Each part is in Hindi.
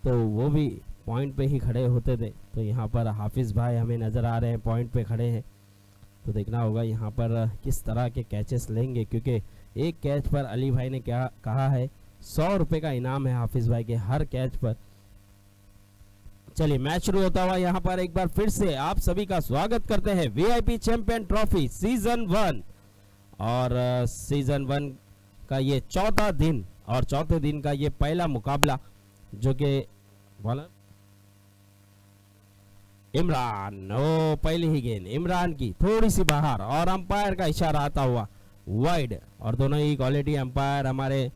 तो वो भी पॉइंट पे ही खड़े होते थे। तो यहाँ पर हाफिज़ भाई हमें नज़र आ रहे हैं पॉइंट पे खड़े हैं। तो देखना होगा यहाँ पर किस तरह के कैचेस लेंगे, क्योंकि एक कैच पर अली भाई ने क्या कहा है 100 रुपये का इनाम है हाफिज़ भाई के हर कैच पर। चलिए मैच शुरू होता हुआ यहाँ पर एक बार फिर से आप सभी का स्वागत करते हैं वीआईपी चैंपियन ट्रॉफी सीजन 1 और सीजन 1 का ये चौथा दिन और चौथे दिन का ये पहला मुकाबला जो कि इमरान, ओ पहली ही गेंद इमरान की थोड़ी सी बाहर और अंपायर का इशारा आता हुआ वाइड। और दोनों ही क्वालिटी अंपायर हमारे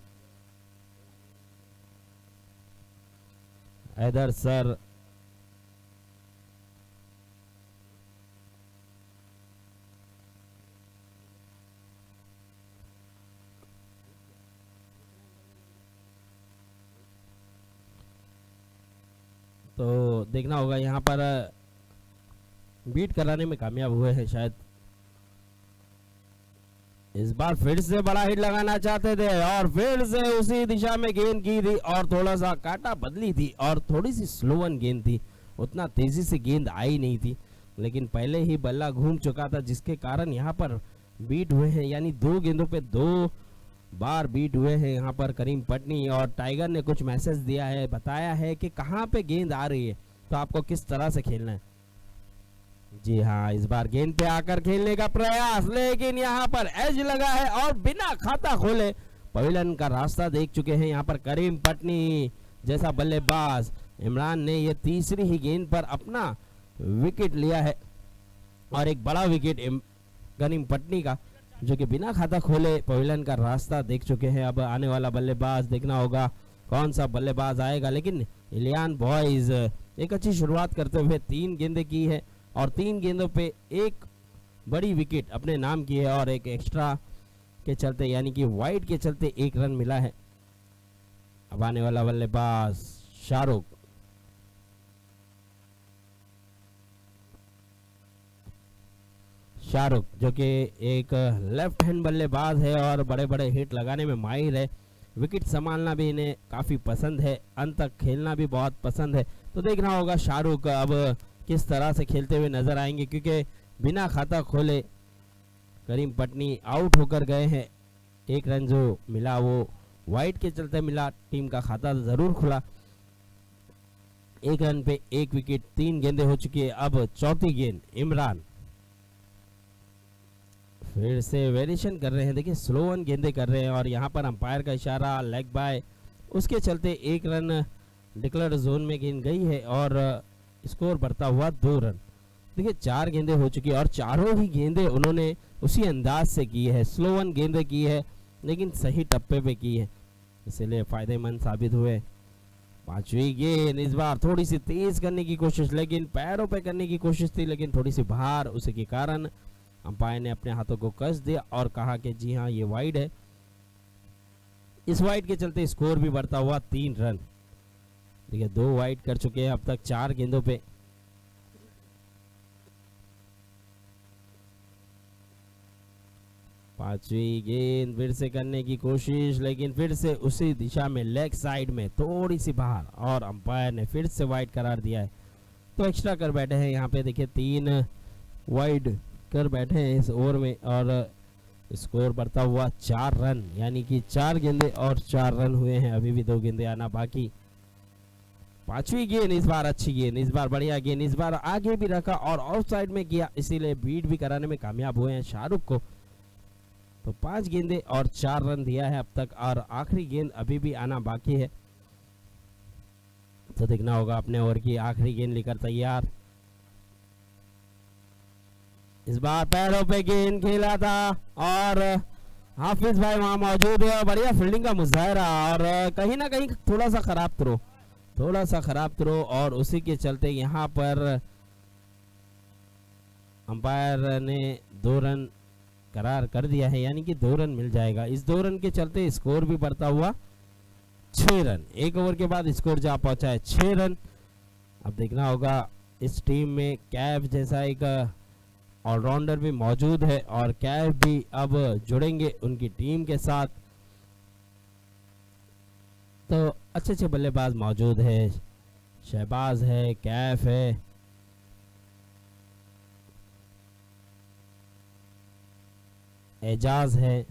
हैदर सर तो देखना होगा यहाँ पर बीट कराने में कामयाब हुए हैं शायद। इस बार फिर से बड़ा हिट लगाना चाहते थे और फिर से उसी दिशा में गेंद की थी और थोड़ा सा काटा बदली थी और थोड़ी सी स्लोवन गेंद थी, उतना तेजी से गेंद आई नहीं थी, लेकिन पहले ही बल्ला घूम चुका था जिसके कारण यहाँ पर बीट हुए हैं, यानी 2 गेंदों पे 2 बार बीट हुए हैं यहाँ पर करीम पटनी। और टाइगर ने कुछ मैसेज दिया है, बताया है कि कहाँ पे गेंद आ रही है तो आपको किस तरह से खेलना है। जी हाँ, इस बार गेंद पे आकर खेलने का प्रयास, लेकिन यहाँ पर एज लगा है और बिना खाता खोले पवेलियन का रास्ता देख चुके हैं यहाँ पर करीम पटनी जैसा बल्लेबाज। इमरान ने ये तीसरी ही गेंद पर अपना विकेट लिया है और एक बड़ा विकेट करीम पटनी का, जो कि बिना खाता खोले पवेलियन का रास्ता देख चुके हैं। अब आने वाला बल्लेबाज देखना होगा कौन सा बल्लेबाज आएगा, लेकिन इलियान बॉयज एक अच्छी शुरुआत करते हुए 3 गेंदें की है और 3 गेंदों पे एक बड़ी विकेट अपने नाम की है और एक एक्स्ट्रा के चलते यानी कि वाइड के चलते 1 रन मिला है। अब आने वाला बल्लेबाज शाहरुख, जो कि एक लेफ्ट हैंड बल्लेबाज है और बड़े बड़े हिट लगाने में माहिर है। विकेट संभालना भी इन्हें काफ़ी पसंद है, अंत तक खेलना भी बहुत पसंद है। तो देखना होगा शाहरुख अब किस तरह से खेलते हुए नजर आएंगे, क्योंकि बिना खाता खोले करीम पटनी आउट होकर गए हैं। 1 रन जो मिला वो वाइड के चलते मिला, टीम का खाता ज़रूर खुला। 1 रन पे 1 विकेट, 3 गेंदें हो चुकी है। अब चौथी गेंद इमरान फिर से वेरिएशन कर रहे हैं, देखिए स्लो वन गेंदे कर रहे हैं और यहाँ पर अंपायर का इशारा लेग बाय, उसके चलते 1 रन डिक्लेयर जोन में गेंद गई है और स्कोर बढ़ता हुआ 2 रन। देखिए 4 गेंदें हो चुकी है और चारों ही गेंदें उन्होंने उसी अंदाज से की है, स्लो वन गेंदें की है लेकिन सही टप्पे पे की है, इसलिए फ़ायदेमंद साबित हुए। 5वीं गेंद इस बार थोड़ी सी तेज करने की कोशिश, लेकिन पैरों पे करने की कोशिश थी लेकिन थोड़ी सी बाहर, उसी के कारण अंपायर ने अपने हाथों को कस दिया और कहा कि जी हाँ ये वाइड है। इस वाइड के चलते स्कोर भी बढ़ता हुआ 3 रन। देखिए 2 वाइड कर चुके हैं अब तक 4 गेंदों पे। पांचवी गेंद फिर से करने की कोशिश, लेकिन फिर से उसी दिशा में लेग साइड में थोड़ी सी बाहर और अंपायर ने फिर से वाइड करार दिया है। तो एक्स्ट्रा कर बैठे हैं यहाँ पे, देखिए 3 वाइड कर बैठे हैं इस ओवर में और स्कोर बढ़ता हुआ 4 रन, यानी कि 4 गेंदे और 4 रन हुए हैं, अभी भी 2 गेंदे आना बाकी। 5वीं गेंद इस बार अच्छी गेंद, इस बार बढ़िया गेंद, इस बार आगे भी रखा और आउट साइड में किया, इसीलिए बीट भी कराने में कामयाब हुए हैं शाहरुख को। तो 5 गेंदे और 4 रन दिया है अब तक और आखिरी गेंद अभी भी आना बाकी है। तो देखना होगा अपने ओवर की आखिरी गेंद लेकर तैयार। इस बार पैरों पे गेंद खेला था और हाफिज भाई वहां मौजूद है और बढ़िया फील्डिंग का मुजाहरा और कहीं ना कहीं थोड़ा सा खराब थ्रो और उसी के चलते यहाँ पर अंपायर ने 2 रन करार कर दिया है, यानी कि 2 रन मिल जाएगा। इस 2 रन के चलते स्कोर भी बढ़ता हुआ 6 रन, 1 ओवर के बाद स्कोर जा पहुंचा है 6 रन। अब देखना होगा इस टीम में कैफ जैसा एक ऑलराउंडर भी मौजूद है और कैफ भी अब जुड़ेंगे उनकी टीम के साथ। तो अच्छे बल्लेबाज मौजूद है शहबाज है, कैफ है, एजाज है,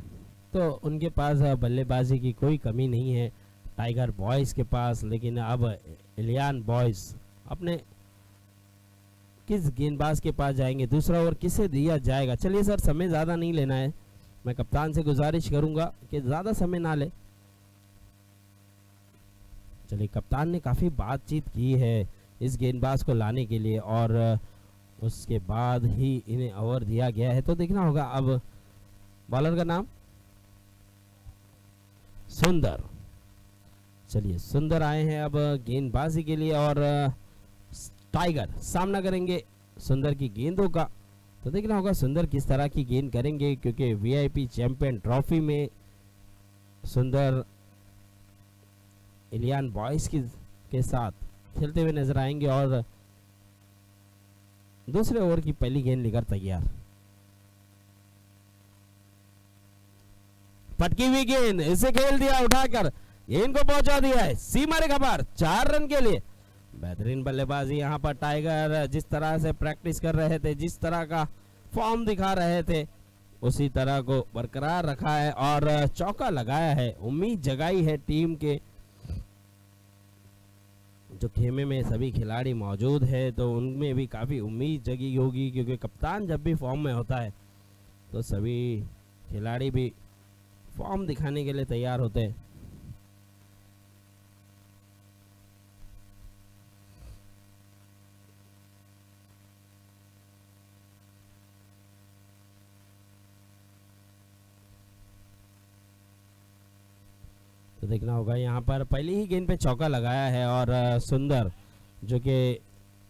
तो उनके पास बल्लेबाजी की कोई कमी नहीं है टाइगर बॉयज के पास। लेकिन अब इलियान बॉयज अपने किस गेंदबाज के पास जाएंगे, दूसरा ओवर किसे दिया जाएगा। चलिए सर, समय ज़्यादा नहीं लेना है, मैं कप्तान से गुजारिश करूंगा कि ज़्यादा समय ना ले। चलिए, कप्तान ने काफ़ी बातचीत की है इस गेंदबाज को लाने के लिए और उसके बाद ही इन्हें ओवर दिया गया है। तो देखना होगा अब बॉलर का नाम सुंदर। चलिए, सुंदर आए हैं अब गेंदबाजी के लिए और टाइगर सामना करेंगे सुंदर की गेंदों का। तो देखना होगा सुंदर किस तरह की गेंद करेंगे, क्योंकि वीआईपी चैंपियन ट्रॉफी में सुंदर इलियान बॉयज के साथ खेलते हुए नजर आएंगे और दूसरे ओवर की पहली गेंद लेकर तैयार। पटकी हुई गेंद, इसे खेल दिया उठाकर, गेंद को पहुंचा दिया है सीमा रेखा पर 4 रन के लिए। बेहतरीन बल्लेबाजी यहाँ पर टाइगर जिस तरह से प्रैक्टिस कर रहे थे, जिस तरह का फॉर्म दिखा रहे थे, उसी तरह को बरकरार रखा है और चौका लगाया है। उम्मीद जगाई है टीम के जो खेमे में सभी खिलाड़ी मौजूद है, तो उनमें भी काफ़ी उम्मीद जगी होगी, क्योंकि कप्तान जब भी फॉर्म में होता है तो सभी खिलाड़ी भी फॉर्म दिखाने के लिए तैयार होते हैं। तो देखना होगा यहाँ पर पहली ही गेंद पे चौका लगाया है और सुंदर जो कि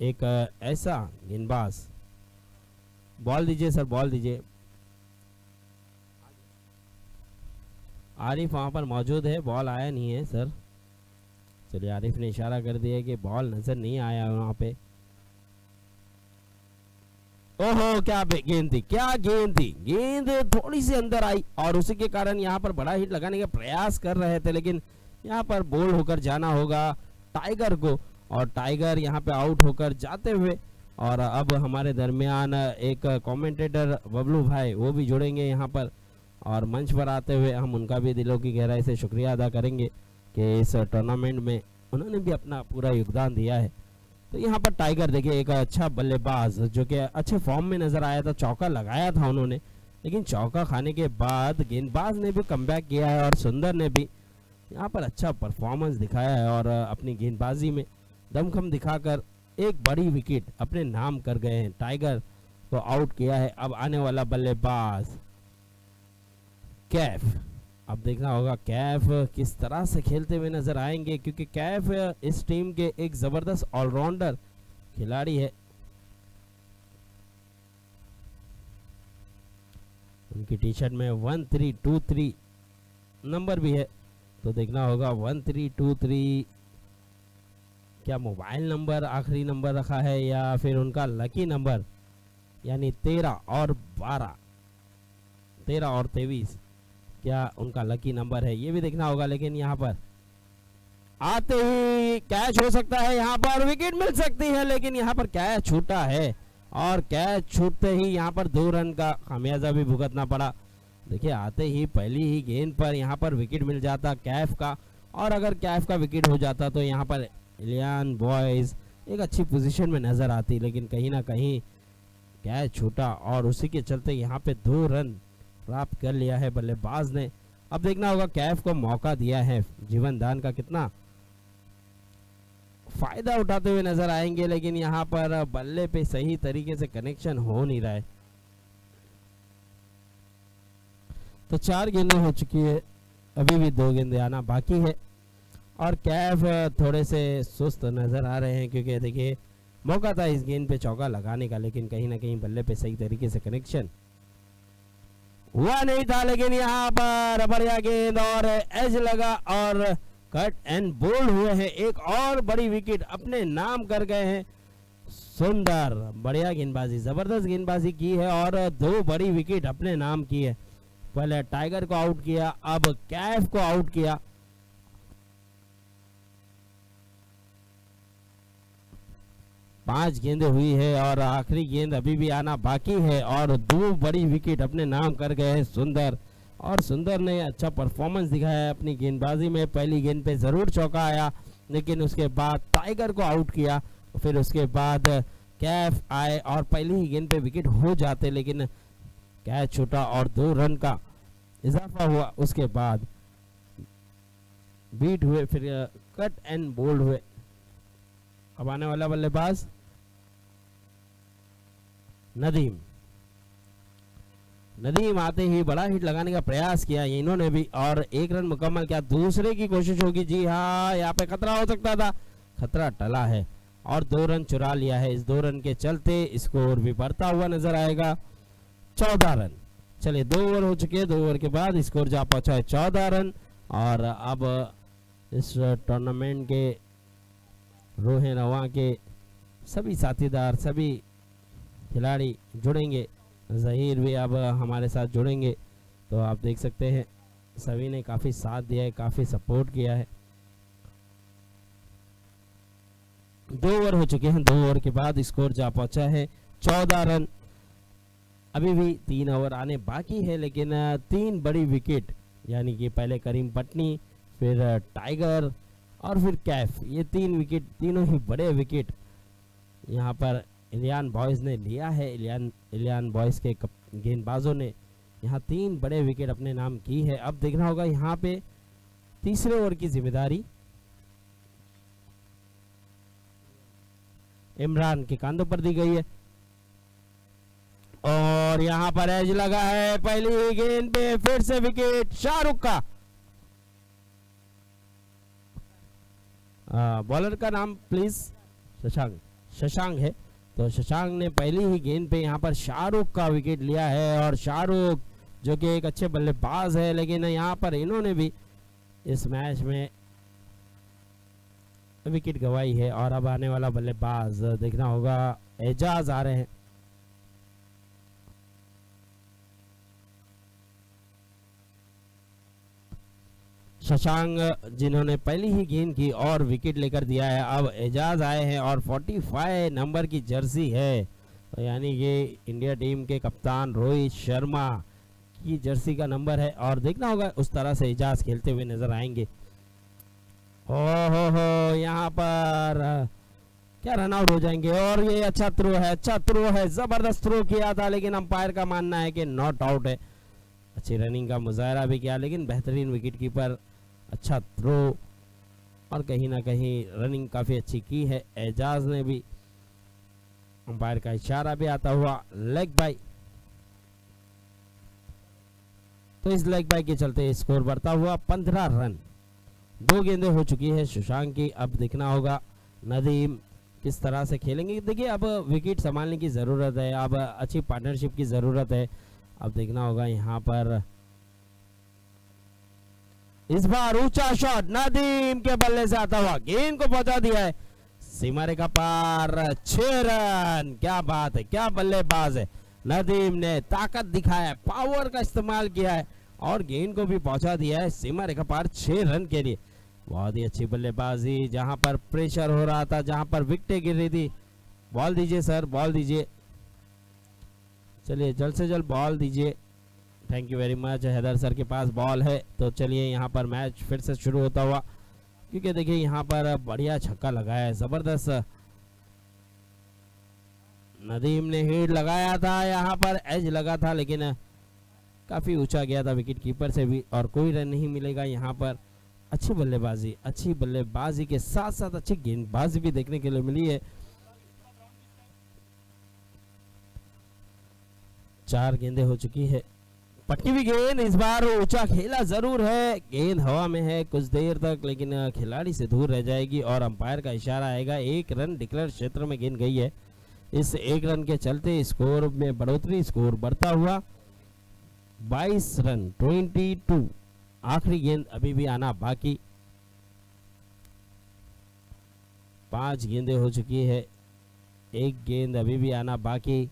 एक ऐसा गेंदबाज। बॉल दीजिए सर, बॉल दीजिए। आरिफ वहाँ पर मौजूद है, बॉल आया नहीं है सर। चलिए, आरिफ ने इशारा कर दिया कि बॉल नजर नहीं आया वहाँ पे। ओहो, क्या गेंद थी, क्या गेंद थी, गेंद थोड़ी सी अंदर आई और उसी के कारण यहाँ पर बड़ा हिट लगाने का प्रयास कर रहे थे, लेकिन यहाँ पर बोल होकर जाना होगा टाइगर को और टाइगर यहाँ पे आउट होकर जाते हुए। और अब हमारे दरमियान एक कमेंटेटर बबलू भाई वो भी जुड़ेंगे यहाँ पर और मंच पर आते हुए हम उनका भी दिलों की गहराई से शुक्रिया अदा करेंगे कि इस टूर्नामेंट में उन्होंने भी अपना पूरा योगदान दिया है। तो यहाँ पर टाइगर देखिए एक अच्छा बल्लेबाज जो कि अच्छे फॉर्म में नजर आया था, चौका लगाया था उन्होंने, लेकिन चौका खाने के बाद गेंदबाज ने भी कमबैक किया है और सुंदर ने भी यहाँ पर अच्छा परफॉर्मेंस दिखाया है और अपनी गेंदबाजी में दमखम दिखाकर एक बड़ी विकेट अपने नाम कर गए हैं। टाइगर को आउट किया है। अब आने वाला बल्लेबाज कैफ। अब देखना होगा कैफ किस तरह से खेलते हुए नजर आएंगे, क्योंकि कैफ इस टीम के एक जबरदस्त ऑलराउंडर खिलाड़ी है। उनकी टी शर्ट में 1323 नंबर भी है, तो देखना होगा 1323 क्या मोबाइल नंबर आखिरी नंबर रखा है या फिर उनका लकी नंबर, यानी 13 और 12, 13 और 23 क्या उनका लकी नंबर है, ये भी देखना होगा। लेकिन यहाँ पर आते ही कैच हो सकता है, यहाँ पर विकेट मिल सकती है, लेकिन यहाँ पर कैच छूटा है और कैच छूटते ही यहाँ पर 2 रन का खामियाजा भी भुगतना पड़ा। देखिए, आते ही पहली ही गेंद पर यहाँ पर विकेट मिल जाता कैफ का, और अगर कैफ का विकेट हो जाता तो यहाँ पर इलियान बॉयज एक अच्छी पोजीशन में नजर आती, लेकिन कहीं ना कहीं कैच छूटा और उसी के चलते यहाँ पे 2 रन प्राप्त कर लिया है बल्लेबाज ने। अब देखना होगा कैफ को मौका दिया है, जीवन दान का कितना फायदा उठाते हुए नजर आएंगे, लेकिन यहाँ पर बल्ले पे सही तरीके से कनेक्शन हो नहीं रहा है। तो 4 गेंदें हो चुकी है, अभी भी 2 गेंदें आना बाकी है और कैफ थोड़े से सुस्त नजर आ रहे हैं, क्योंकि देखिए मौका था इस गेंद पे चौका लगाने का, लेकिन कहीं ना कहीं बल्ले पे सही तरीके से कनेक्शन हुआ नहीं था। लेकिन यहाँ पर बढ़िया गेंद और एज लगा और कट एंड बोल्ड हुए हैं, एक और बड़ी विकेट अपने नाम कर गए हैं। सुंदर बढ़िया गेंदबाजी, जबरदस्त गेंदबाजी की है और 2 बड़ी विकेट अपने नाम की है। पहले टाइगर को आउट किया, अब कैफ को आउट किया। 5 गेंदें हुई है और आखिरी गेंद अभी भी आना बाकी है और 2 बड़ी विकेट अपने नाम कर गए हैं सुंदर। और सुंदर ने अच्छा परफॉर्मेंस दिखाया है अपनी गेंदबाजी में। पहली गेंद पे ज़रूर चौका आया, लेकिन उसके बाद टाइगर को आउट किया। फिर उसके बाद कैफ आए और पहली ही गेंद पे विकेट हो जाते, लेकिन कैच छूटा और 2 रन का इजाफा हुआ। उसके बाद बीट हुए, फिर कट एंड बोल्ड हुए। अब आने वाला बल्लेबाज नदीम। नदीम आते ही बड़ा हिट लगाने का प्रयास किया इन्होंने भी और 1 रन मुकम्मल किया। दूसरे की कोशिश होगी, जी हाँ, यहाँ पे खतरा हो सकता था, खतरा टला है और 2 रन चुरा लिया है। इस 2 रन के चलते स्कोर भी बढ़ता हुआ नजर आएगा, 14 रन। चलिए 2 ओवर हो चुके हैं, 2 ओवर के बाद स्कोर जा पहुंचा है 14 रन। और अब इस टूर्नामेंट के रोहन रवा के सभी साथीदार, सभी खिलाड़ी जुड़ेंगे। ज़हीर भी अब हमारे साथ जुड़ेंगे, तो आप देख सकते हैं सभी ने काफ़ी साथ दिया है, काफ़ी सपोर्ट किया है। 2 ओवर हो चुके हैं, 2 ओवर के बाद स्कोर जा पहुंचा है 14 रन। अभी भी 3 ओवर आने बाकी है, लेकिन 3 बड़ी विकेट, यानी कि पहले करीम पटनी, फिर टाइगर और फिर कैफ, ये 3 विकेट, तीनों ही बड़े विकेट यहाँ पर इलियान बॉयज़ ने लिया है। इलियान बॉयज़ के गेंदबाजों ने यहाँ 3 बड़े विकेट अपने नाम की है। अब देखना होगा यहाँ पे तीसरे ओवर की जिम्मेदारी इमरान के कांधों पर दी गई है और यहाँ पर एज लगा है। पहली गेंद पे फिर से विकेट शाहरुख का। बॉलर का नाम प्लीज शशांक है। तो शशांक ने पहली ही गेंद पे यहाँ पर शाहरुख का विकेट लिया है और शाहरुख जो कि एक अच्छे बल्लेबाज है, लेकिन यहाँ पर इन्होंने भी इस मैच में विकेट गंवाई है। और अब आने वाला बल्लेबाज देखना होगा, एजाज आ रहे हैं। शशांक जिन्होंने पहली ही गेंद की और विकेट लेकर दिया है। अब एजाज आए हैं और 45 नंबर की जर्सी है, तो यानी ये इंडिया टीम के कप्तान रोहित शर्मा की जर्सी का नंबर है और देखना होगा उस तरह से एजाज खेलते हुए नजर आएंगे। हो यहाँ पर क्या रन आउट हो जाएंगे और ये अच्छा थ्रो है, जबरदस्त थ्रो किया था, लेकिन अंपायर का मानना है कि नॉट आउट है। अच्छी रनिंग का मुजाहरा भी किया, लेकिन बेहतरीन विकेट कीपर, अच्छा थ्रो और कहीं ना कहीं रनिंग काफ़ी अच्छी की है एजाज ने भी। अंपायर का इशारा भी आता हुआ लेग बाई, तो इस लेग बाई के चलते स्कोर बढ़ता हुआ 15 रन। 2 गेंदें हो चुकी है शशांक की। अब देखना होगा नदीम किस तरह से खेलेंगे। देखिए अब विकेट संभालने की ज़रूरत है, अब अच्छी पार्टनरशिप की ज़रूरत है। अब देखना होगा यहाँ पर इस बार ऊंचा शॉट नदीम के बल्ले से आता हुआ गेंद को पहुंचा दिया है सीमा रेखा पार, 6 रन। क्या बात है, क्या बल्लेबाज है नदीम ने, ताकत दिखाया है, पावर का इस्तेमाल किया है और गेंद को भी पहुंचा दिया है सीमा रेखा पार 6 रन के लिए। बहुत ही अच्छी बल्लेबाजी, जहां पर प्रेशर हो रहा था, जहां पर विकेटें गिर रही थी। बॉल दीजिए सर, बॉल दीजिए, चलिए जल्द से जल्द बॉल दीजिए। Thank you very much. Haider sir के पास बॉल है, तो चलिए यहाँ पर मैच फिर से शुरू होता हुआ, क्योंकि देखिए यहाँ पर बढ़िया छक्का लगाया है, जबरदस्त नदीम ने हिट लगाया था, यहाँ पर एज लगा था, लेकिन काफ़ी ऊंचा गया था विकेट कीपर से भी और कोई रन नहीं मिलेगा यहाँ पर। अच्छी बल्लेबाजी के साथ साथ अच्छी गेंदबाजी भी देखने के लिए मिली है। 4 गेंदें हो चुकी है। पटकी भी गेंद इस बार ऊंचा खेला जरूर है, गेंद हवा में है कुछ देर तक, लेकिन खिलाड़ी से दूर रह जाएगी और अंपायर का इशारा आएगा। 1 रन डिक्लेयर क्षेत्र में गेंद गई है। इस 1 रन के चलते स्कोर में बढ़ोतरी, स्कोर बढ़ता हुआ 22 रन 22। आखिरी गेंद अभी भी आना बाकी, 5 गेंदें हो चुकी है, 1 गेंद अभी भी आना बाकी।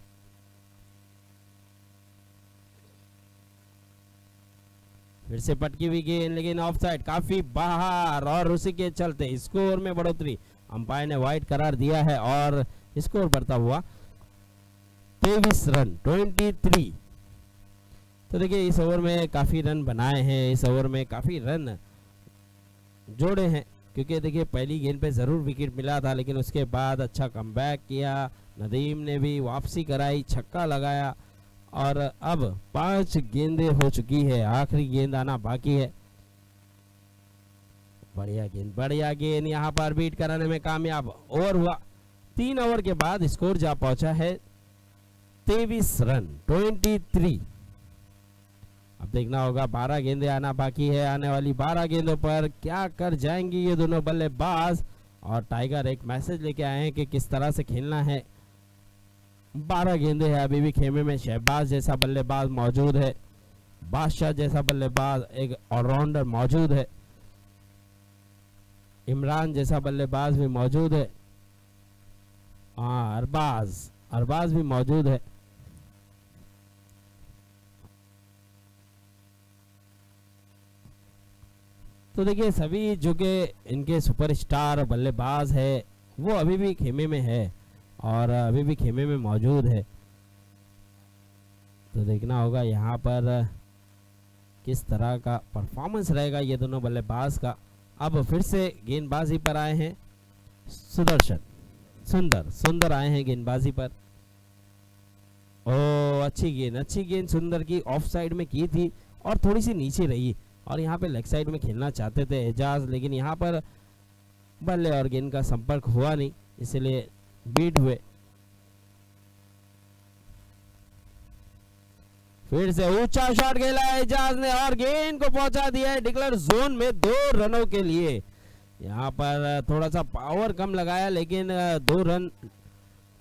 फिर से पटकी हुई गेंद, लेकिन ऑफसाइड, काफी बाहर और उसी के चलते स्कोर में बढ़ोतरी। अंपायर ने वाइड करार दिया है और स्कोर बढ़ता हुआ 23 रन 23। तो देखिए इस ओवर में काफ़ी रन बनाए हैं, इस ओवर में काफ़ी रन जोड़े हैं, क्योंकि देखिए पहली गेंद पे ज़रूर विकेट मिला था, लेकिन उसके बाद अच्छा कमबैक किया, नदीम ने भी वापसी कराई, छक्का लगाया और अब 5 गेंदें हो चुकी है, आखिरी गेंद आना बाकी है। बढ़िया गेंद यहाँ पर बीट कराने में कामयाब। ओवर हुआ 3 ओवर के बाद स्कोर जा पहुंचा है 23 रन 23। अब देखना होगा 12 गेंदें आना बाकी है, आने वाली 12 गेंदों पर क्या कर जाएंगी ये दोनों बल्लेबाज। और टाइगर एक मैसेज लेके आए हैं कि किस तरह से खेलना है। 12 गेंदें हैं अभी भी खेमे में। शहबाज जैसा बल्लेबाज मौजूद है, बादशाह जैसा बल्लेबाज एक ऑलराउंडर मौजूद है, इमरान जैसा बल्लेबाज भी मौजूद है, अरबाज भी मौजूद है। तो देखिए सभी जो कि इनके सुपरस्टार बल्लेबाज है वो अभी भी खेमे में है और अभी भी खेमे में मौजूद है। तो देखना होगा यहाँ पर किस तरह का परफॉर्मेंस रहेगा ये दोनों बल्लेबाज का। अब फिर से गेंदबाजी पर आए हैं सुदर्शन, सुंदर आए हैं गेंदबाजी पर। ओ अच्छी गेंद सुंदर की ऑफ साइड में की थी और थोड़ी सी नीचे रही और यहाँ पे लेग साइड में खेलना चाहते थे एजाज, लेकिन यहाँ पर बल्ले और गेंद का संपर्क हुआ नहीं, इसलिए बीट हुए। फिर से ऊंचा शॉट खेला एजाज ने और गेंद को पहुंचा दिया है डिक्लेयर जोन में 2 रनों के लिए। यहाँ पर थोड़ा सा पावर कम लगाया लेकिन 2 रन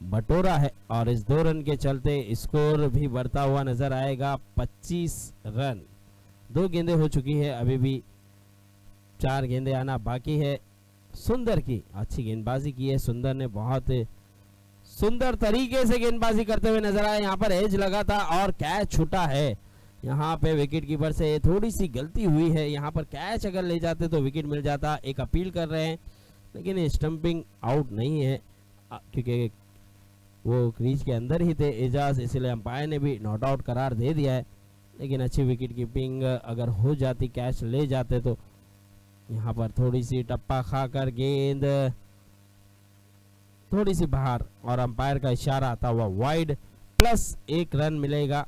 बटोरा है और इस 2 रन के चलते स्कोर भी बढ़ता हुआ नजर आएगा 25 रन। 2 गेंदें हो चुकी है, अभी भी 4 गेंदें आना बाकी है। सुंदर की अच्छी गेंदबाजी की है, सुंदर ने बहुत सुंदर तरीके से गेंदबाजी करते हुए नजर आए। यहाँ पर एज लगा था और कैच छूटा है। यहाँ पे विकेट कीपर से थोड़ी सी गलती हुई है, यहाँ पर कैच अगर ले जाते तो विकेट मिल जाता। एक अपील कर रहे हैं लेकिन स्टंपिंग आउट नहीं है क्योंकि वो क्रीज के अंदर ही थे एजाज, इसलिए अंपायर ने भी नॉट आउट करार दे दिया है। लेकिन अच्छी विकेट कीपिंग अगर हो जाती, कैच ले जाते तो यहाँ पर थोड़ी सी टप्पा खाकर गेंद थोड़ी सी बाहर और अंपायर का इशारा आता हुआ वाइड प्लस 1 रन मिलेगा।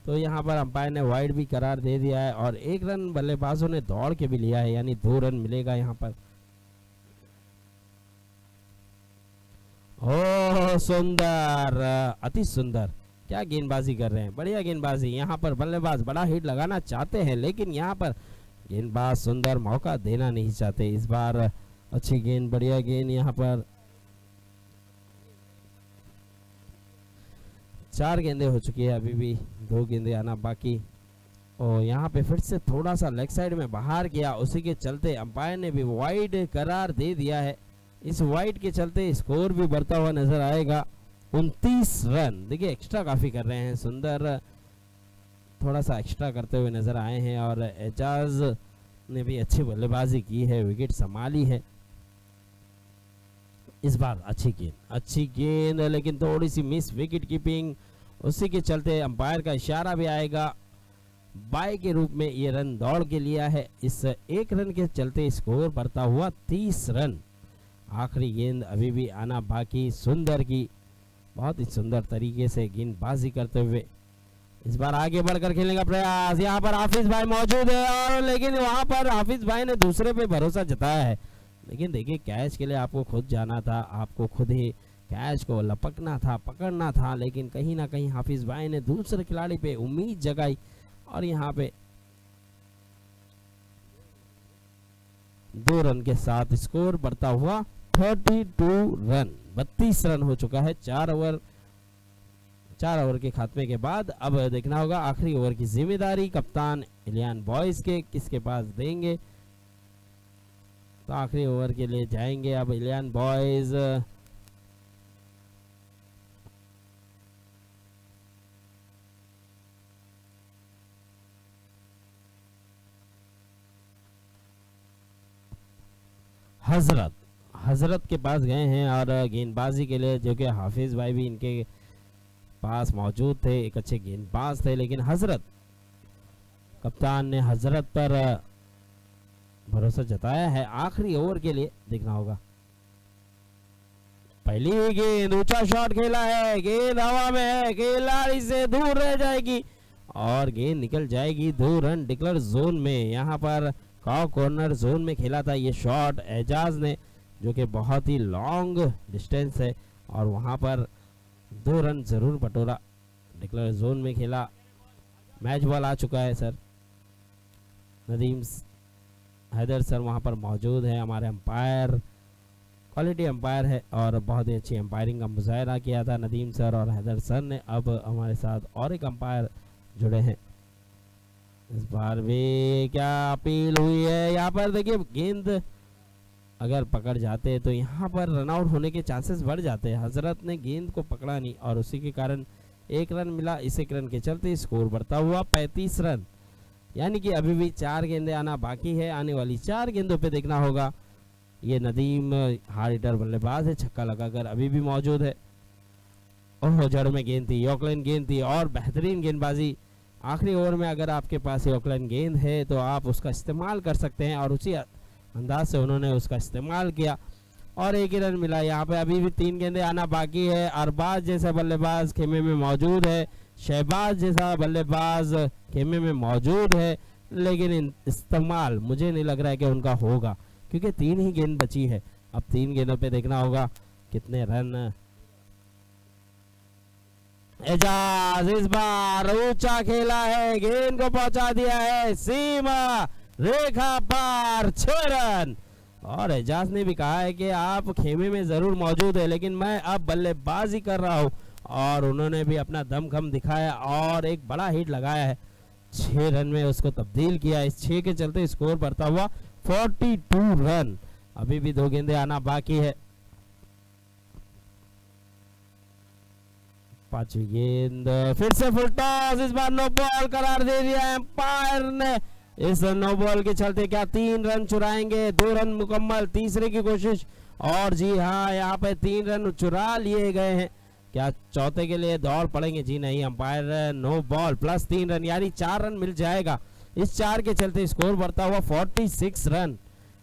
तो यहाँ पर अंपायर ने वाइड भी करार दे दिया है और 1 रन बल्लेबाजों ने दौड़ के भी लिया है, यानी 2 रन मिलेगा यहाँ पर। ओह सुंदर, अति सुंदर, क्या गेंदबाजी कर रहे हैं, बढ़िया गेंदबाजी। यहाँ पर बल्लेबाज बड़ा हिट लगाना चाहते हैं लेकिन यहाँ पर गेंदबाज सुंदर मौका देना नहीं चाहते। इस बार अच्छी गेंद, बढ़िया गेंद। यहाँ पर 4 गेंदें हो चुकी है, अभी भी 2 गेंदें आना बाकी। और यहाँ पे फिर से थोड़ा सा लेग साइड में बाहर गया, उसी के चलते अंपायर ने भी वाइड करार दे दिया है। इस वाइड के चलते स्कोर भी बढ़ता हुआ नजर आएगा 29 रन। देखिए एक्स्ट्रा काफी कर रहे हैं, सुंदर थोड़ा सा एक्स्ट्रा करते हुए नजर आए हैं और एजाज ने भी अच्छी बल्लेबाजी की है, विकेट संभाली है। इस बार अच्छी गेंद लेकिन थोड़ी सी मिस विकेट कीपिंग, उसी के चलते अंपायर का इशारा भी आएगा। बाय के रूप में ये रन दौड़ के लिया है। इस 1 रन के चलते स्कोर बढ़ता हुआ 30 रन। आखिरी गेंद अभी भी आना बाकी, सुंदर की बहुत ही सुंदर तरीके से गेंदबाजी करते हुए इस बार आगे बढ़कर खेलने का प्रयास। यहाँ पर हाफिज भाई मौजूद है और लेकिन वहां पर हाफिज भाई ने दूसरे पे भरोसा जताया है। लेकिन देखिए कैच के लिए आपको खुद जाना था, आपको खुद ही कैच को लपकना था, पकड़ना था, लेकिन कहीं ना कहीं हाफिज भाई ने दूसरे खिलाड़ी पे उम्मीद जगाई और यहाँ पे 2 रन के साथ स्कोर बढ़ता हुआ 32 रन। 32 रन हो चुका है 4 ओवर के खात्मे के बाद। अब देखना होगा आखिरी ओवर की जिम्मेदारी कप्तान इलियान बॉयज के किसके पास देंगे। तो आखिरी ओवर के लिए जाएंगे अब इलियान बॉयज। हजरत के पास गए हैं और गेंदबाजी के लिए, जो कि हाफिज भाई भी इनके पास मौजूद थे, एक अच्छे गेंदबाज थे, लेकिन हजरत कप्तान ने हजरत पर भरोसा जताया है। आखिरी ओवर के लिए देखना होगा। पहली गेंद, ऊंचा शॉट खेला है, गेंद हवा में है, खिलाड़ी से दूर रह जाएगी और गेंद निकल जाएगी 2 रन डिक्लेयर जोन में। यहाँ पर काउ कॉर्नर जोन में खेला था ये शॉट एजाज ने, जो कि बहुत ही लॉन्ग डिस्टेंस है और वहाँ पर 2 रन जरूर बटोरा। डिक्लेयर जोन में खेला, मैच बॉल आ चुका है सर। नदीम हैदर सर वहाँ पर मौजूद है, हमारे अंपायर, क्वालिटी अंपायर है और बहुत ही अच्छी अंपायरिंग का मुजाहरा किया था नदीम सर और हैदर सर ने। अब हमारे साथ और एक अंपायर जुड़े हैं। इस बार भी क्या अपील हुई है, यहाँ पर देखिए गेंद अगर पकड़ जाते तो यहाँ पर रनआउट होने के चांसेस बढ़ जाते हैं। हजरत ने गेंद को पकड़ा नहीं और उसी के कारण 1 रन मिला। इस 1 रन के चलते स्कोर बढ़ता हुआ 35 रन, यानी कि अभी भी 4 गेंदें आना बाकी है। आने वाली 4 गेंदों पे देखना होगा। ये नदीम हार्ड हिटर बल्लेबाज है, छक्का लगाकर अभी भी मौजूद है। ओह, जड़ में गेंद थी, यॉर्कलैंड गेंद थी और बेहतरीन गेंदबाजी। आखिरी ओवर में अगर आपके पास यॉर्कलैंड गेंद है तो आप उसका इस्तेमाल कर सकते हैं और उसी अंदाज से उन्होंने उसका इस्तेमाल किया और 1 ही रन मिला। यहाँ पे अभी भी 3 गेंदें आना बाकी है। अरबाज जैसा बल्लेबाज खेमे में मौजूद है, शहबाज जैसा बल्लेबाज खेमे में मौजूद है, लेकिन इस्तेमाल मुझे नहीं लग रहा है कि उनका होगा, क्योंकि 3 ही गेंद बची है। अब 3 गेंदों पे देखना होगा कितने रन। एजाज इस बार ऊंचा खेला है, गेंद को पहुंचा दिया है सीमा रेखा पार, 6 रन। और एजाज ने भी कहा है कि आप खेमे में जरूर मौजूद है, लेकिन मैं अब बल्लेबाजी कर रहा हूं और उन्होंने भी अपना दमखम दिखाया और एक बड़ा हिट लगाया है। 6 रन में उसको तब्दील किया। इस 6 के चलते स्कोर बढ़ता हुआ 42 रन। अभी भी 2 गेंदें आना बाकी है। 5वीं गेंद, फिर से फुल टॉस, इस बार नो बॉल करार दे दिया एम्पायर ने। इस नो बॉल के चलते क्या 3 रन चुराएंगे? 2 रन मुकम्मल, तीसरे की कोशिश और जी हाँ, यहाँ पे 3 रन चुरा लिए गए हैं। क्या चौथे के लिए दौड़ पड़ेंगे? जी नहीं, umpire no ball plus 3 run, यानी 4 रन मिल जाएगा। इस 4 के चलते स्कोर बढ़ता हुआ 46 रन।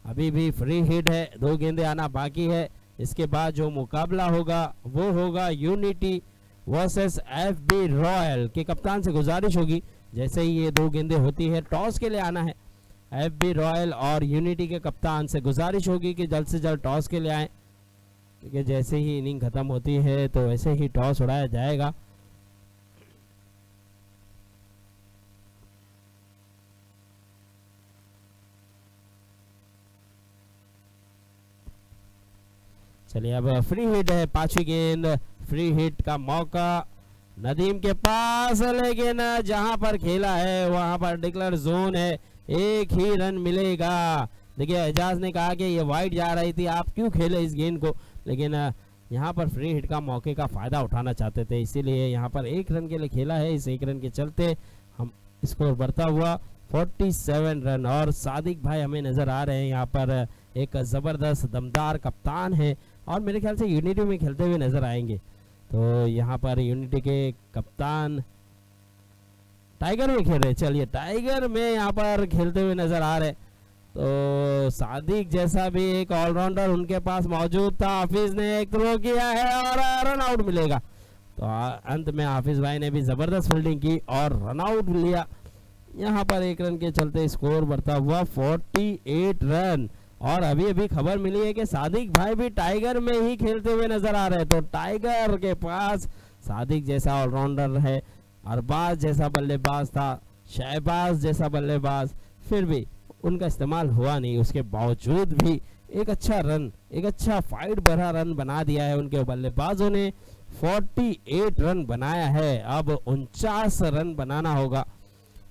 अभी भी फ्री हिट है, 2 गेंदें आना बाकी है। इसके बाद जो मुकाबला होगा वो होगा यूनिटी वर्सेस एफबी रॉयल के कप्तान से गुजारिश होगी, जैसे ही ये 2 गेंदें होती है टॉस के लिए आना है। एफबी रॉयल और यूनिटी के कप्तान से गुजारिश होगी कि जल्द से जल्द टॉस के लिए आए, क्योंकि जैसे ही इनिंग खत्म होती है तो वैसे ही टॉस उड़ाया जाएगा। चलिए, अब फ्री हिट है, 5वीं गेंद, फ्री हिट का मौका नदीम के पास, लेकिन जहां पर खेला है वहां पर डिक्लेयर जोन है, 1 ही रन मिलेगा। देखिए, एजाज ने कहा कि ये वाइड जा रही थी, आप क्यों खेले इस गेंद को, लेकिन यहाँ पर फ्री हिट का मौके का फायदा उठाना चाहते थे, इसीलिए यहाँ पर 1 रन के लिए खेला है। इस 1 रन के चलते हम स्कोर बढ़ता हुआ 47 रन। और सादिक भाई हमें नजर आ रहे हैं, यहाँ पर एक जबरदस्त दमदार कप्तान है और मेरे ख्याल से यूनिटी में खेलते हुए नजर आएंगे। तो यहाँ पर यूनिटी के कप्तान टाइगर में खेल रहे, चलिए टाइगर में यहाँ पर खेलते हुए नजर आ रहे। तो सादिक जैसा भी एक ऑलराउंडर उनके पास मौजूद था। हाफिज ने एक थ्रो किया है और रन आउट मिलेगा। तो अंत में हाफिज भाई ने भी जबरदस्त फील्डिंग की और रन आउट लिया। यहाँ पर 1 रन के चलते स्कोर बढ़ता हुआ 48 रन। और अभी अभी खबर मिली है कि सादिक भाई भी टाइगर में ही खेलते हुए नजर आ रहे हैं। तो टाइगर के पास सादिक जैसा ऑलराउंडर है, अरबाज जैसा बल्लेबाज था, शहबाज जैसा बल्लेबाज, फिर भी उनका इस्तेमाल हुआ नहीं। उसके बावजूद भी एक अच्छा रन, एक अच्छा फाइट भरा रन बना दिया है उनके बल्लेबाजों ने। 48 रन बनाया है, अब 49 रन बनाना होगा।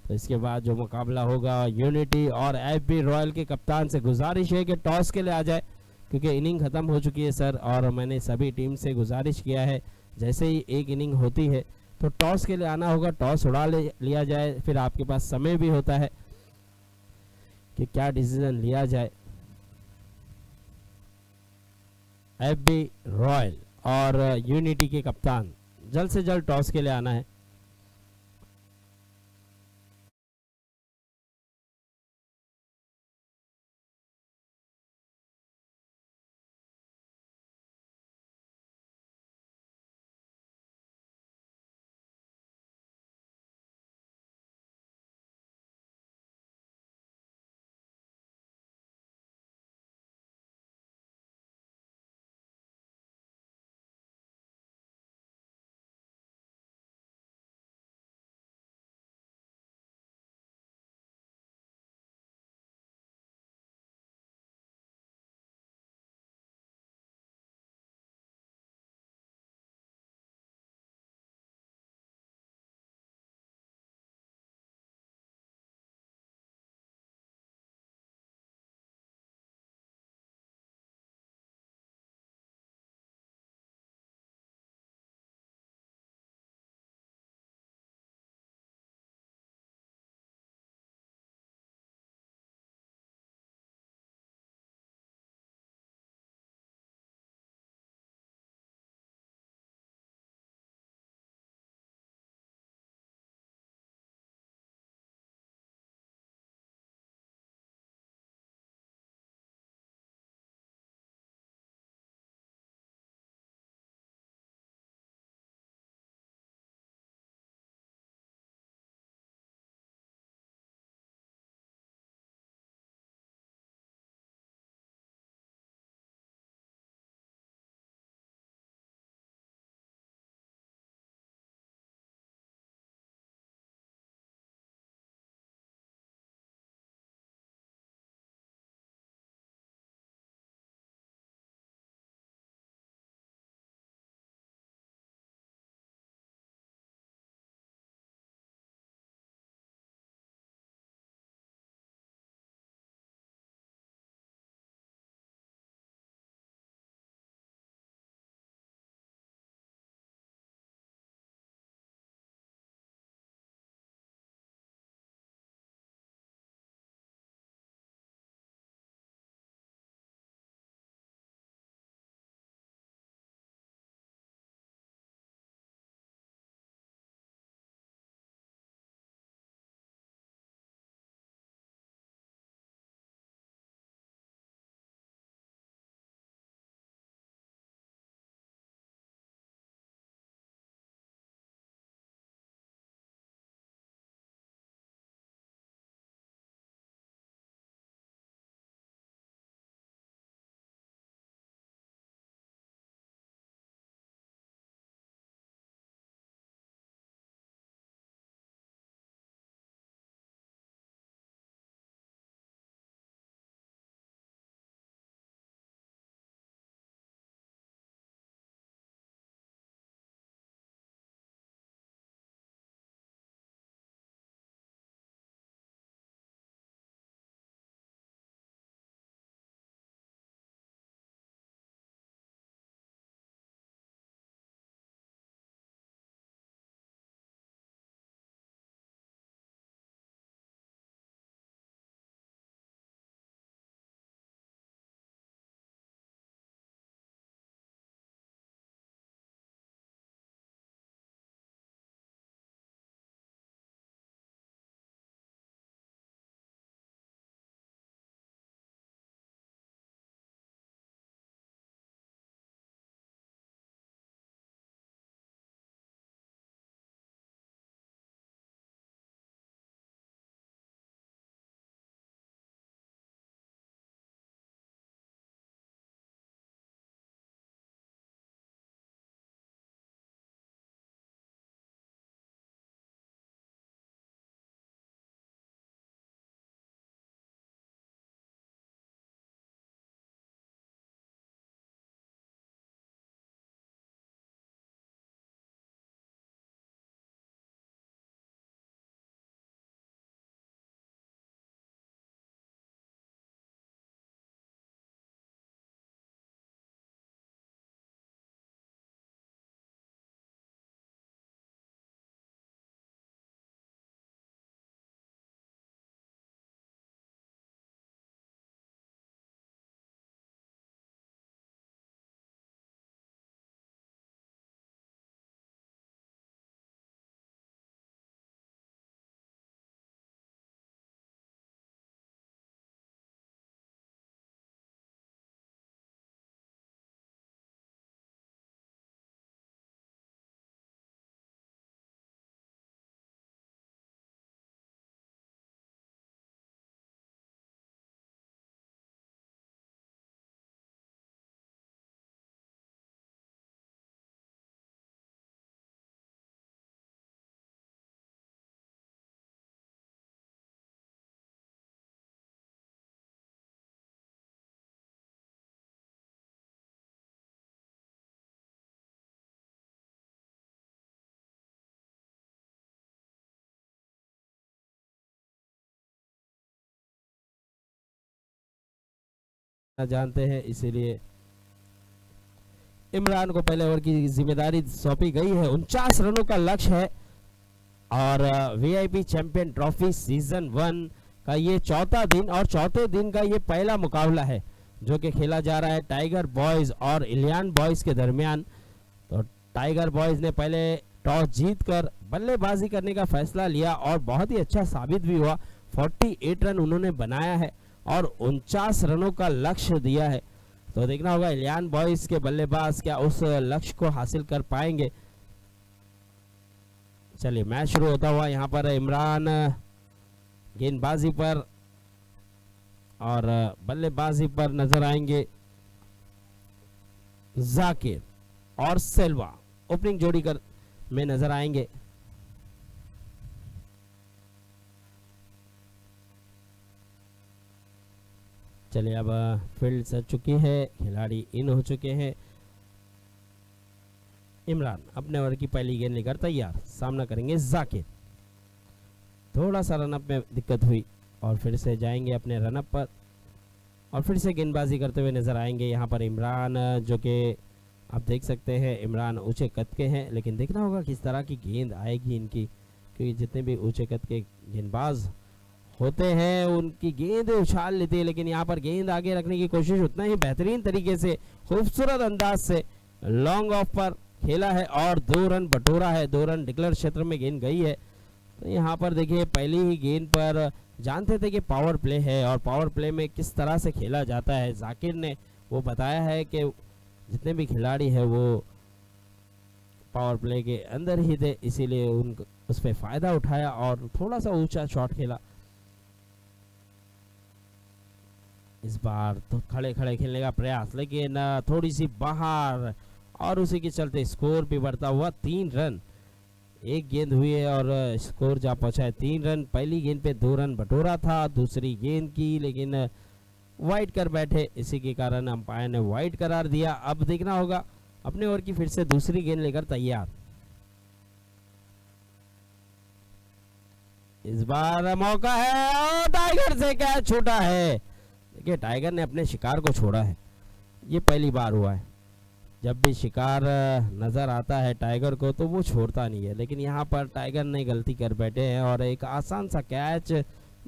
तो इसके बाद जो मुकाबला होगा यूनिटी और एफबी रॉयल के कप्तान से गुजारिश है कि टॉस के लिए आ जाए, क्योंकि इनिंग ख़त्म हो चुकी है सर। और मैंने सभी टीम से गुजारिश किया है जैसे ही एक इनिंग होती है तो टॉस के लिए आना होगा, टॉस उड़ा लिया जाए, फिर आपके पास समय भी होता है कि क्या डिसीजन लिया जाए। एबी रॉयल और यूनिटी के कप्तान जल्द से जल्द टॉस के लिए आना है। जानते हैं, इसीलिए इमरान को पहले ओवर की जिम्मेदारी सौंपी गई है। 49 रनों का लक्ष्य है और वीआईपी चैंपियन ट्रॉफी सीजन 1 का ये चौथा दिन और चौथे दिन का ये पहला मुकाबला है जो कि खेला जा रहा है टाइगर बॉयज और इलियान बॉयज के दरमियान। तो टाइगर बॉयज ने पहले टॉस जीतकर बल्लेबाजी करने का फैसला लिया और बहुत ही अच्छा साबित भी हुआ। 48 रन उन्होंने बनाया है और 49 रनों का लक्ष्य दिया है। तो देखना होगा इलियान बॉयज के बल्लेबाज क्या उस लक्ष्य को हासिल कर पाएंगे। चलिए मैच शुरू होता हुआ यहाँ पर इमरान गेंदबाजी पर और बल्लेबाजी पर नजर आएंगे जाकिर और सेल्वा ओपनिंग जोड़ी कर में नजर आएंगे। चलिए अब फील्ड सज चुकी है, खिलाड़ी इन हो चुके हैं। इमरान अपने ओवर की पहली गेंद लेकर तैयार, सामना करेंगे जाकिर। थोड़ा सा रनअप में दिक्कत हुई और फिर से जाएंगे अपने रनअप पर और फिर से गेंदबाजी करते हुए नजर आएंगे यहाँ पर इमरान, जो कि आप देख सकते हैं इमरान ऊंचे कद के हैं, लेकिन देखना होगा किस तरह की गेंद आएगी इनकी, क्योंकि जितने भी ऊंचे कद के गेंदबाज होते हैं उनकी गेंद उछाल लेती है, लेकिन यहाँ पर गेंद आगे रखने की कोशिश उतना ही बेहतरीन तरीके से खूबसूरत अंदाज से लॉन्ग ऑफ पर खेला है और 2 रन बटोरा है। 2 रन डिक्लेयर क्षेत्र में गेंद गई है। तो यहाँ पर देखिए पहली ही गेंद पर जानते थे कि पावर प्ले है और पावर प्ले में किस तरह से खेला जाता है। जाकिर ने वो बताया है कि जितने भी खिलाड़ी है वो पावर प्ले के अंदर ही थे, इसीलिए उस पर फायदा उठाया और थोड़ा सा ऊंचा शॉट खेला। इस बार तो खड़े खड़े खेलने का प्रयास, लेकिन थोड़ी सी बाहर और उसी के चलते स्कोर भी बढ़ता हुआ 3 रन। एक गेंद हुई है और स्कोर जा पहुंचा है 3 रन। पहली गेंद पे 2 रन बटोरा था दूसरी गेंद की, लेकिन वाइड कर बैठे, इसी के कारण अंपायर ने वाइड करार दिया। अब देखना होगा अपने ओवर की फिर से दूसरी गेंद लेकर तैयार। इस बार मौका है और टाइगर से कैच छूटा है। देखिए टाइगर ने अपने शिकार को छोड़ा है, ये पहली बार हुआ है। जब भी शिकार नजर आता है टाइगर को तो वो छोड़ता नहीं है, लेकिन यहाँ पर टाइगर ने गलती कर बैठे हैं और एक आसान सा कैच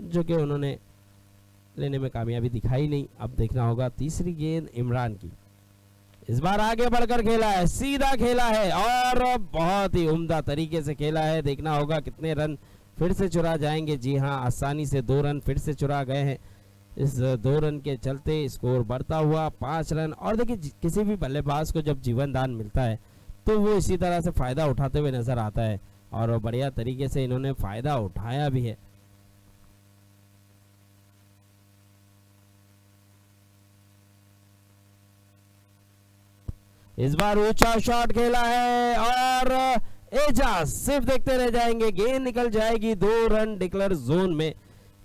जो कि उन्होंने लेने में कामयाबी दिखाई नहीं। अब देखना होगा तीसरी गेंद इमरान की। इस बार आगे बढ़कर खेला है, सीधा खेला है और बहुत ही उम्दा तरीके से खेला है। देखना होगा कितने रन फिर से चुरा जाएंगे। जी हाँ, आसानी से 2 रन फिर से चुरा गए हैं। इस 2 रन के चलते स्कोर बढ़ता हुआ 5 रन। और देखिए किसी भी बल्लेबाज को जब जीवन दान मिलता है तो वो इसी तरह से फायदा उठाते हुए नजर आता है और बढ़िया तरीके से इन्होंने फायदा उठाया भी है। इस बार ऊंचा शॉट खेला है और एजाज सिर्फ देखते रह जाएंगे, गेंद निकल जाएगी 2 रन डिक्लेयर जोन में।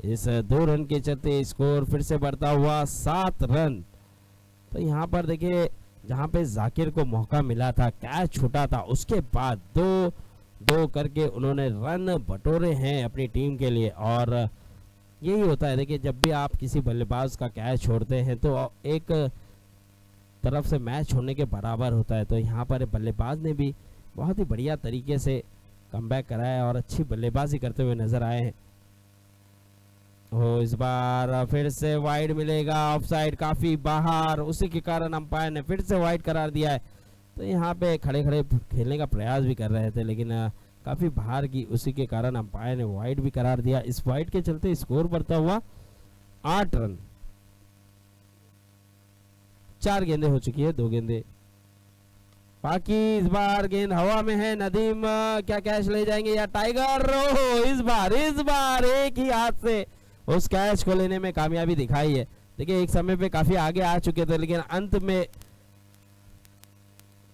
इस 2 रन के चलते स्कोर फिर से बढ़ता हुआ 7 रन। तो यहाँ पर देखिए जहाँ पे जाकिर को मौका मिला था, कैच छूटा था, उसके बाद 2 करके उन्होंने रन बटोरे हैं अपनी टीम के लिए। और यही होता है, देखिए जब भी आप किसी बल्लेबाज का कैच छोड़ते हैं तो एक तरफ से मैच होने के बराबर होता है। तो यहाँ पर बल्लेबाज ने भी बहुत ही बढ़िया तरीके से कमबैक कराया और अच्छी बल्लेबाजी करते हुए नजर आए हैं। इस बार फिर से वाइड मिलेगा, ऑफसाइड काफी बाहर, उसी के कारण अंपायर ने फिर से वाइड करार दिया है। तो यहाँ पे खड़े खड़े खेलने का प्रयास भी कर रहे थे, लेकिन काफी बाहर की, उसी के कारण अंपायर ने वाइड भी करार दिया। इस वाइड के चलते स्कोर बढ़ता हुआ 8 रन। 4 गेंदें हो चुकी है, 2 गेंदें बाकी। इस बार गेंद हवा में है, नदीम क्या कैच ले जाएंगे या टाइगर? इस बार एक ही हाथ से उस कैच को लेने में कामयाबी दिखाई है। देखिए एक समय पे काफी आगे आ चुके थे, लेकिन अंत में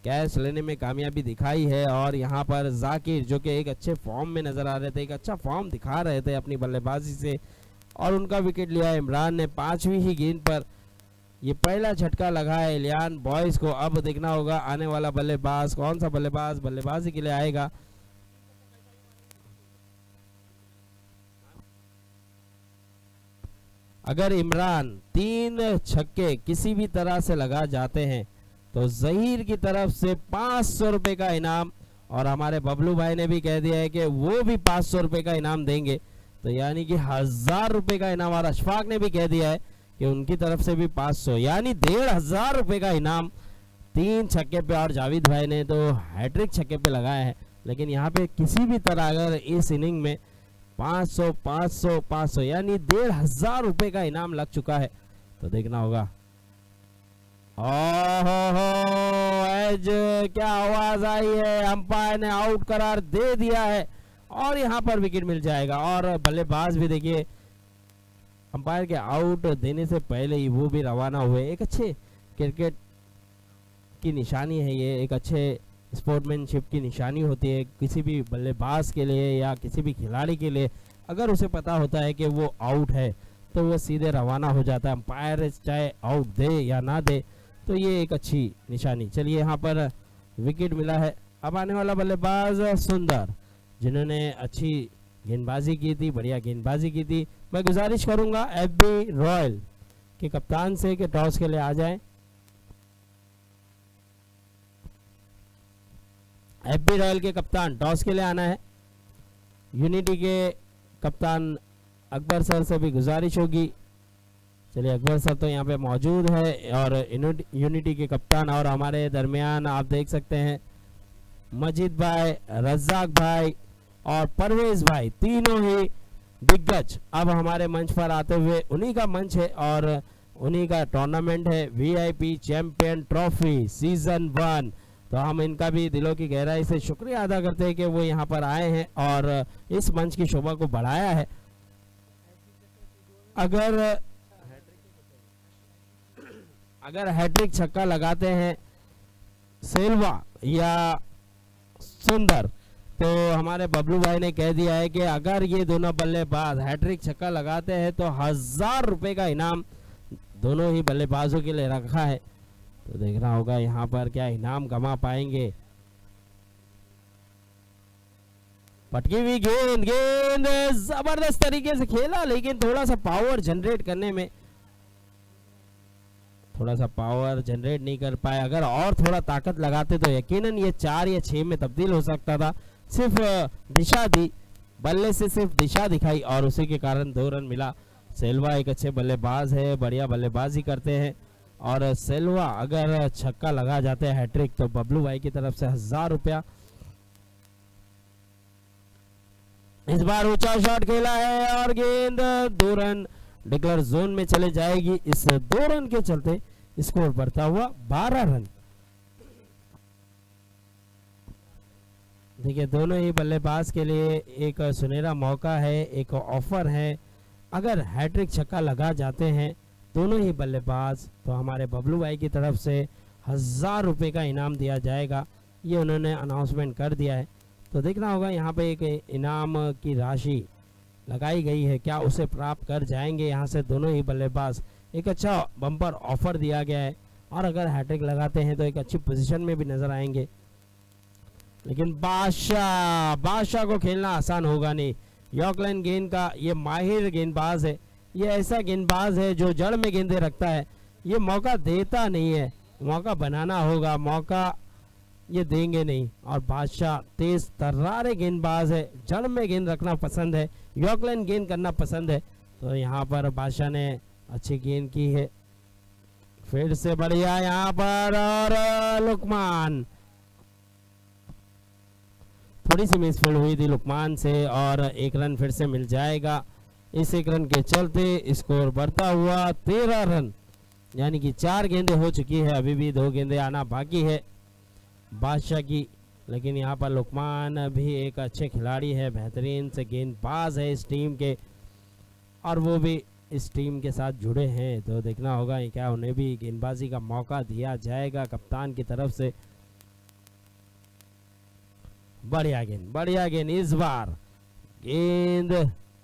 कैच लेने में कामयाबी दिखाई है। और यहाँ पर जाकिर जो कि एक अच्छे फॉर्म में नजर आ रहे थे, एक अच्छा फॉर्म दिखा रहे थे अपनी बल्लेबाजी से, और उनका विकेट लिया इमरान ने 5वीं ही गेंद पर। ये पहला झटका लगा है इलियान बॉयज को। अब देखना होगा आने वाला बल्लेबाज कौन सा बल्लेबाज बल्लेबाजी के लिए आएगा। अगर इमरान 3 छक्के किसी भी तरह से लगा जाते हैं तो जहीर की तरफ से 500 रुपए का इनाम, और हमारे बबलू भाई ने भी कह दिया है कि वो भी 500 रुपए का इनाम देंगे, तो यानी कि 1000 रुपए का इनाम। और अशफाक ने भी कह दिया है कि उनकी तरफ से भी 500, यानी 1500 रुपए का इनाम 3 छक्के पे। और जावेद भाई ने तो हैट्रिक छक्के पे लगाया है, लेकिन यहाँ पे किसी भी तरह अगर इस इनिंग में 500 500 500 यानी 1500 रुपए का इनाम लग चुका है, तो देखना होगा। एज क्या आवाज आई है, अंपायर ने आउट करार दे दिया है और यहाँ पर विकेट मिल जाएगा। और बल्लेबाज भी देखिए अंपायर के आउट देने से पहले ही वो भी रवाना हुए। एक अच्छे क्रिकेट की निशानी है ये, एक अच्छे स्पोर्ट्समैनशिप की निशानी होती है किसी भी बल्लेबाज के लिए या किसी भी खिलाड़ी के लिए। अगर उसे पता होता है कि वो आउट है तो वो सीधे रवाना हो जाता है, अंपायर चाहे आउट दे या ना दे, तो ये एक अच्छी निशानी। चलिए यहाँ पर विकेट मिला है। अब आने वाला बल्लेबाज सुंदर, जिन्होंने अच्छी गेंदबाजी की थी, बढ़िया गेंदबाजी की थी। मैं गुजारिश करूंगा एफबी रॉयल के कप्तान से कि टॉस के लिए आ जाएं। एफबी रॉयल के कप्तान टॉस के लिए आना है। यूनिटी के कप्तान अकबर सर से भी गुजारिश होगी। चलिए अकबर सर तो यहाँ पे मौजूद है, और यूनिटी के कप्तान और हमारे दरमियान आप देख सकते हैं मजीद भाई, रज्जाक भाई और परवेज भाई, तीनों ही दिग्गज अब हमारे मंच पर आते हुए। उन्हीं का मंच है और उन्हीं का टूर्नामेंट है वीआईपी चैंपियन ट्रॉफी सीजन 1। तो हम इनका भी दिलों की गहराई से शुक्रिया अदा करते हैं कि वो यहाँ पर आए हैं और इस मंच की शोभा को बढ़ाया है। अगर हैट्रिक छक्का लगाते हैं सेल्वा या सुंदर, तो हमारे बबलू भाई ने कह दिया है कि अगर ये दोनों बल्लेबाज हैट्रिक छक्का लगाते हैं तो 1000 रुपए का इनाम दोनों ही बल्लेबाजों के लिए रखा है। तो देखना होगा यहाँ पर क्या इनाम कमा पाएंगे। पटकी हुई गेंद, गेंद जबरदस्त तरीके से खेला, लेकिन थोड़ा सा पावर जनरेट करने में थोड़ा सा पावर जनरेट नहीं कर पाए। अगर और थोड़ा ताकत लगाते तो यकीनन ये 4 या 6 में तब्दील हो सकता था। सिर्फ दिशा दी, बल्ले से सिर्फ दिशा दिखाई और उसी के कारण 2 रन मिला। सेल्वा एक अच्छे बल्लेबाज है, बढ़िया बल्लेबाजी करते हैं, और सेल्वा अगर छक्का लगा जाते हैं हैट्रिक तो बबलू भाई की तरफ से 1000 रुपया। इस बार ऊंचा शॉट खेला है और गेंद 2 रन डिक्लेयर जोन में चले जाएगी। इस 2 रन के चलते स्कोर बढ़ता हुआ 12 रन। देखिए दोनों ही बल्लेबाज के लिए एक सुनहरा मौका है, एक ऑफर है। अगर हैट्रिक छक्का लगा जाते हैं दोनों ही बल्लेबाज तो हमारे बबलू भाई की तरफ से 1000 रुपये का इनाम दिया जाएगा। ये उन्होंने अनाउंसमेंट कर दिया है। तो देखना होगा यहाँ पे एक इनाम की राशि लगाई गई है, क्या उसे प्राप्त कर जाएंगे यहाँ से दोनों ही बल्लेबाज। एक अच्छा बम्पर ऑफर दिया गया है और अगर हैट्रिक लगाते हैं तो एक अच्छी पोजीशन में भी नजर आएंगे। लेकिन बादशाह को खेलना आसान होगा नहीं। यॉर्कलैंड गेंद का ये माहिर गेंदबाज है, ये ऐसा गेंदबाज है जो जड़ में गेंदें रखता है, ये मौका देता नहीं है। मौका बनाना होगा, मौका ये देंगे नहीं। और बादशाह तेज तर्रारे गेंदबाज है, जड़ में गेंद रखना पसंद है, यॉर्कलैंड गेंद करना पसंद है। तो यहाँ पर बादशाह ने अच्छी गेंद की है, फिर से बढ़िया यहाँ पर, और लुकमान थोड़ी सी मिसफील्ड हुई थी लुकमान से और 1 रन फिर से मिल जाएगा। इस 1 रन के चलते स्कोर बढ़ता हुआ 13 रन, यानी कि 4 गेंदें हो चुकी है, अभी भी 2 गेंदें आना बाकी है बादशाह की। लेकिन यहाँ पर लुकमान भी एक अच्छे खिलाड़ी है, बेहतरीन से गेंदबाज है इस टीम के, और वो भी इस टीम के साथ जुड़े हैं। तो देखना होगा क्या उन्हें भी गेंदबाजी का मौका दिया जाएगा कप्तान की तरफ से। बढ़िया गेंद, इस बार गेंद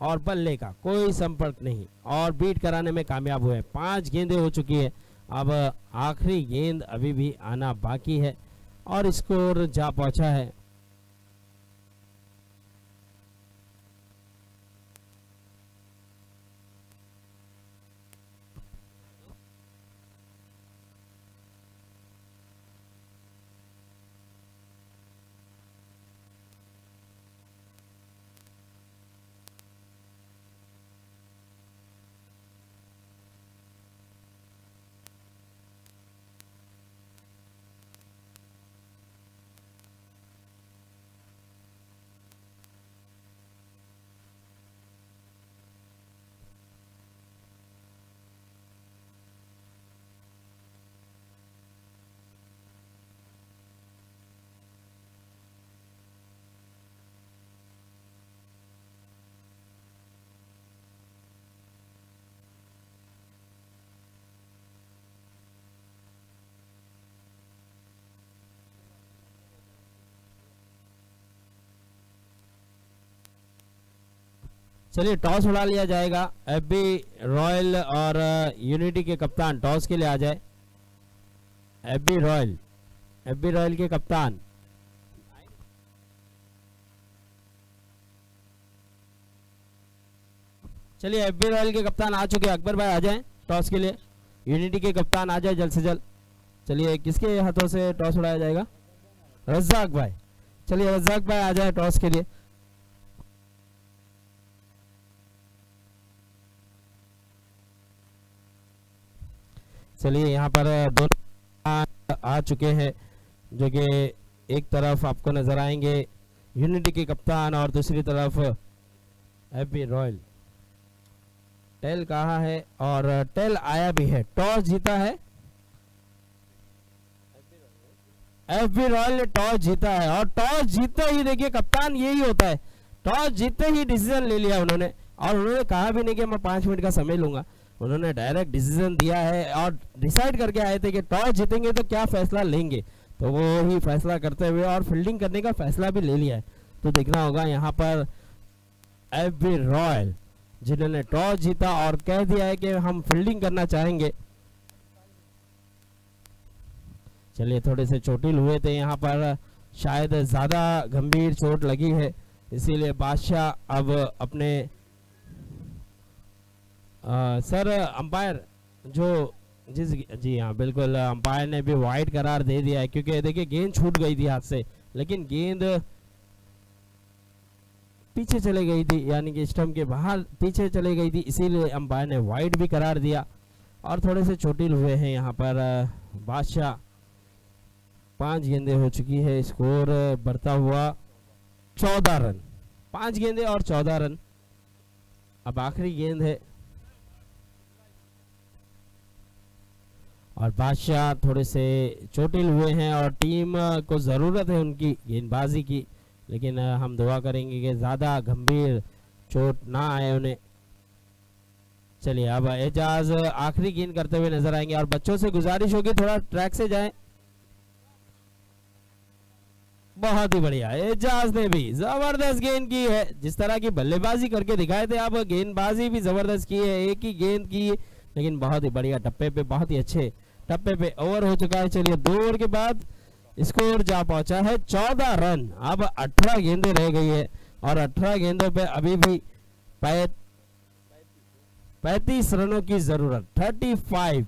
और बल्ले का कोई संपर्क नहीं और बीट कराने में कामयाब हुए। 5 गेंदें हो चुकी है, अब आखिरी गेंद अभी भी आना बाकी है और स्कोर जा पहुंचा है। चलिए टॉस उड़ा लिया जाएगा। एफबी रॉयल और यूनिटी के कप्तान टॉस के लिए आ जाए। एफबी रॉयल के कप्तान चलिए एफबी रॉयल के कप्तान आ चुके हैं। अकबर भाई आ जाएं टॉस के लिए। यूनिटी के कप्तान आ जाए जल्द से जल्द। चलिए किसके हाथों से टॉस उड़ाया जाएगा? रज्जाक भाई। चलिए रज्जाक भाई आ जाए टॉस के लिए। चलिए यहाँ पर दोनों आ चुके हैं, जो कि एक तरफ आपको नजर आएंगे यूनिटी के कप्तान और दूसरी तरफ एफबी रॉयल। टेल कहाँ है? और टेल आया भी है। टॉस जीता है एफबी रॉयल ने, टॉस जीता है। और टॉस जीते ही देखिए कप्तान यही होता है, टॉस जीते ही डिसीजन ले लिया उन्होंने। और उन्होंने कहा भी नहीं कि मैं 5 मिनट का समय लूंगा, उन्होंने डायरेक्ट डिसीजन दिया है और डिसाइड करके आए थे कि टॉस जीतेंगे तो क्या फैसला लेंगे, तो वो ही फैसला करते हुए और फील्डिंग करने का फैसला भी ले लिया है। तो देखना होगा यहाँ पर एफबी रॉयल जिन्होंने टॉस जीता और कह दिया है कि हम फील्डिंग करना चाहेंगे। चलिए थोड़े से चोटिल हुए थे यहाँ पर, शायद ज्यादा गंभीर चोट लगी है, इसीलिए बादशाह अब अपने सर अंपायर जो जी हाँ बिल्कुल, अंपायर ने भी वाइड करार दे दिया है, क्योंकि देखिए गेंद छूट गई थी हाथ से, लेकिन गेंद पीछे चले गई थी, यानी कि स्टंप के बाहर पीछे चले गई थी, इसीलिए अंपायर ने वाइड भी करार दिया। और थोड़े से चोटिल हुए हैं यहाँ पर बादशाह। 5 गेंदें हो चुकी है, स्कोर बढ़ता हुआ 14 रन। 5 गेंदें और 14 रन। अब आखिरी गेंद है और बादशाह थोड़े से चोटिल हुए हैं और टीम को ज़रूरत है उनकी गेंदबाजी की, लेकिन हम दुआ करेंगे कि ज़्यादा गंभीर चोट ना आए उन्हें। चलिए अब एजाज आखिरी गेंद करते हुए नजर आएंगे और बच्चों से गुजारिश होगी थोड़ा ट्रैक से जाएं। बहुत ही बढ़िया, एजाज ने भी जबरदस्त गेंद की है, जिस तरह की बल्लेबाजी करके दिखाए थे, अब गेंदबाजी भी जबरदस्त की है, एक ही गेंद की लेकिन बहुत ही बढ़िया टप्पे पे, बहुत ही अच्छे टप्पे पे ओवर हो चुका है। चलिए 2 ओवर के बाद स्कोर जा पहुंचा है 14 रन। अब 18 गेंदें रह गई है और 18 गेंदों पे अभी भी 35 रनों की जरूरत, 35।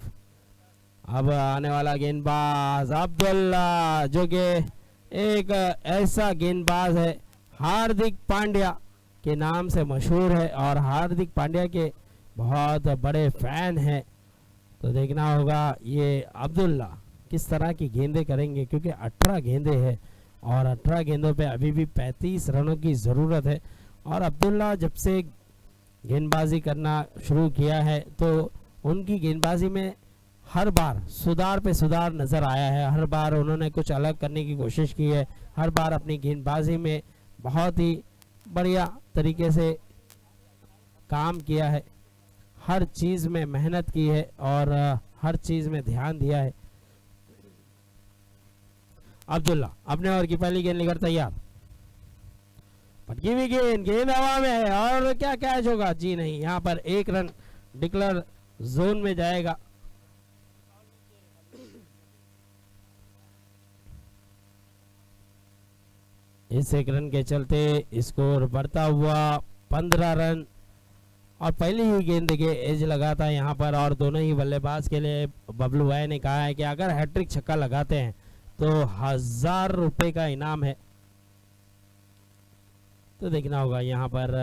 अब आने वाला गेंदबाज अब्दुल्ला, जो कि एक ऐसा गेंदबाज है हार्दिक पांड्या के नाम से मशहूर है और हार्दिक पांड्या के बहुत बड़े फैन हैं। तो देखना होगा ये अब्दुल्ला किस तरह की गेंदें करेंगे, क्योंकि 18 गेंदें हैं और 18 गेंदों पे अभी भी 35 रनों की ज़रूरत है। और अब्दुल्ला जब से गेंदबाजी करना शुरू किया है तो उनकी गेंदबाजी में हर बार सुधार पे सुधार नज़र आया है, हर बार उन्होंने कुछ अलग करने की कोशिश की है, हर बार अपनी गेंदबाजी में बहुत ही बढ़िया तरीके से काम किया है, हर चीज़ में मेहनत की है और हर चीज़ में ध्यान दिया है। अब्दुल्ला अपने ओवर की पहली गेंद लेकर तैयार, पटकी हुई गेंद, गेंद हवा में है और क्या कैच होगा? जी नहीं, यहाँ पर 1 रन डिक्लेयर जोन में जाएगा। इस 1 रन के चलते स्कोर बढ़ता हुआ 15 रन। और पहली ही गेंद देखिए एज लगा था यहाँ पर और दोनों ही बल्लेबाज के लिए बबलू भाई ने कहा है कि अगर हैट्रिक छक्का लगाते हैं तो 1000 रुपए का इनाम है। तो देखना होगा यहाँ पर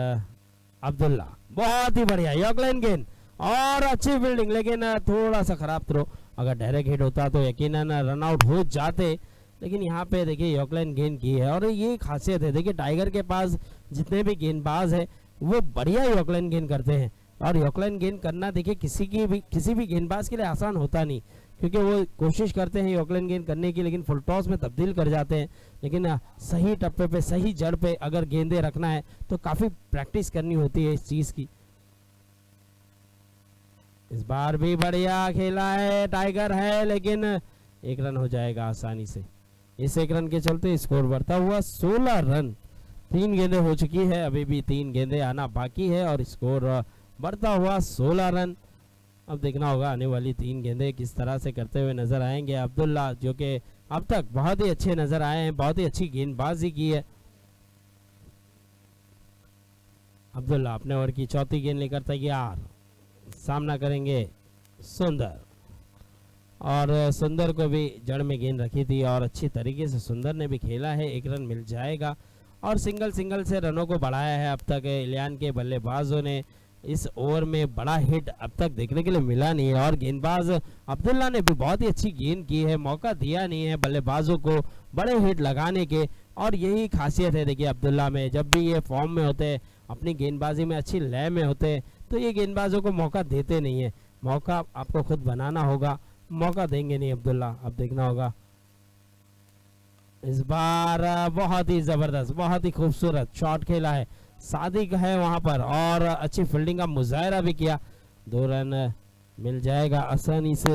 अब्दुल्ला, बहुत ही बढ़िया यॉर्कलैंड गेंद और अच्छी फील्डिंग, लेकिन थोड़ा सा खराब थ्रो, अगर डायरेक्ट हिट होता तो यकीनन रन आउट हो जाते, लेकिन यहाँ पे देखिए यॉर्कलैंड गेंद की है। और ये खासियत है, देखिए टाइगर के पास जितने भी गेंदबाज है वो बढ़िया यॉर्कलैंड गेंद करते हैं और यॉर्कलैंड गेंद करना देखिए किसी भी गेंदबाज के लिए आसान होता नहीं, क्योंकि वो कोशिश करते हैं यॉर्कलैंड गेंद करने की, लेकिन फुल टॉस में तब्दील कर जाते हैं। लेकिन सही टप्पे पे, सही जड़ पे अगर गेंदें रखना है तो काफ़ी प्रैक्टिस करनी होती है इस चीज़ की। इस बार भी बढ़िया खेला है टाइगर है, लेकिन 1 रन हो जाएगा आसानी से। इस 1 रन के चलते स्कोर बढ़ता हुआ 16 रन। 3 गेंदें हो चुकी है, अभी भी 3 गेंदें आना बाकी है और स्कोर बढ़ता हुआ 16 रन। अब देखना होगा आने वाली 3 गेंदें किस तरह से करते हुए नजर आएंगे अब्दुल्ला, जो कि अब तक बहुत ही अच्छे नजर आए हैं, बहुत ही अच्छी गेंदबाजी की है। अब्दुल्ला अपने ओवर की चौथी गेंद लेकर तैयार, सामना करेंगे सुंदर, और सुंदर को भी जड़ में गेंद रखी थी और अच्छी तरीके से सुंदर ने भी खेला है, 1 रन मिल जाएगा और सिंगल से रनों को बढ़ाया है। अब तक इलियान के बल्लेबाजों ने इस ओवर में बड़ा हिट अब तक देखने के लिए मिला नहीं है और गेंदबाज अब्दुल्ला ने भी बहुत ही अच्छी गेंद की है, मौका दिया नहीं है बल्लेबाजों को बड़े हिट लगाने के, और यही खासियत है देखिए अब्दुल्ला में, जब भी ये फॉर्म में होते हैं, अपनी गेंदबाजी में अच्छी लय में होते हैं, तो ये गेंदबाजों को मौका देते नहीं है। मौका आपको खुद बनाना होगा, मौका देंगे नहीं अब्दुल्ला। अब देखना होगा इस बार बहुत ही जबरदस्त, बहुत ही खूबसूरत शॉट खेला है, सादिक है वहां पर और अच्छी फील्डिंग का मुजाहरा भी किया। 2 रन मिल जाएगा आसानी से।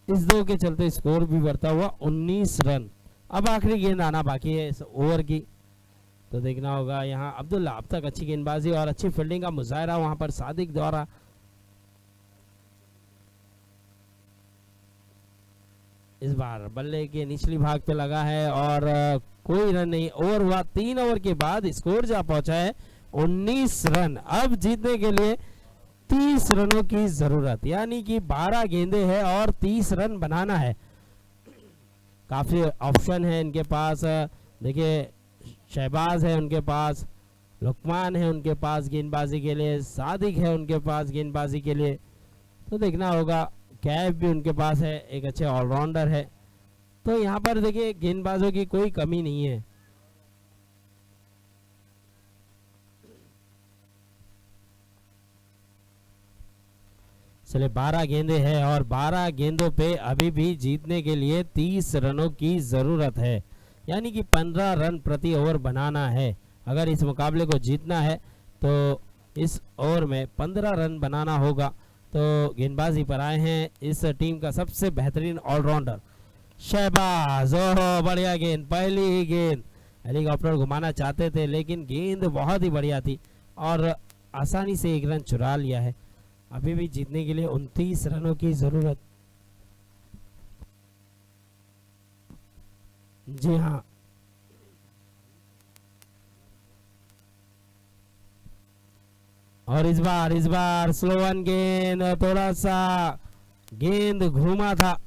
इस 2 के चलते स्कोर भी बढ़ता हुआ 19 रन। अब आखिरी गेंद आना बाकी है इस ओवर की, तो देखना होगा यहाँ अब्दुल्ला अब तक अच्छी गेंदबाजी और अच्छी फील्डिंग का मुजाहरा वहां पर सादिक द्वारा। इस बार बल्ले के निचली भाग पे लगा है और कोई रन नहीं। ओवर हुआ 3 ओवर के बाद स्कोर जा पहुंचा है 19 रन। अब जीतने के लिए 30 रनों की जरूरत, यानी कि 12 गेंदें हैं और 30 रन बनाना है। काफी ऑप्शन है इनके पास, देखिए शहबाज है उनके पास, लुकमान है उनके पास गेंदबाजी के लिए, सादिक है उनके पास गेंदबाजी के लिए, तो देखना होगा कैफ भी उनके पास है, एक अच्छे ऑलराउंडर है, तो यहाँ पर देखिए गेंदबाजों की कोई कमी नहीं है। चले 12 गेंदे हैं और 12 गेंदों पे अभी भी जीतने के लिए 30 रनों की जरूरत है, यानी कि 15 रन प्रति ओवर बनाना है। अगर इस मुकाबले को जीतना है तो इस ओवर में 15 रन बनाना होगा। तो गेंदबाजी पर आए हैं इस टीम का सबसे बेहतरीन ऑलराउंडर शहबाज। ओहो बढ़िया गेंद, पहली ही गेंद, हेलीकॉप्टर घुमाना चाहते थे लेकिन गेंद बहुत ही बढ़िया थी और आसानी से 1 रन चुरा लिया है। अभी भी जीतने के लिए 29 रनों की जरूरत। जी हाँ, और इस बार स्लो वन गेंद, थोड़ा सा गेंद घूमा था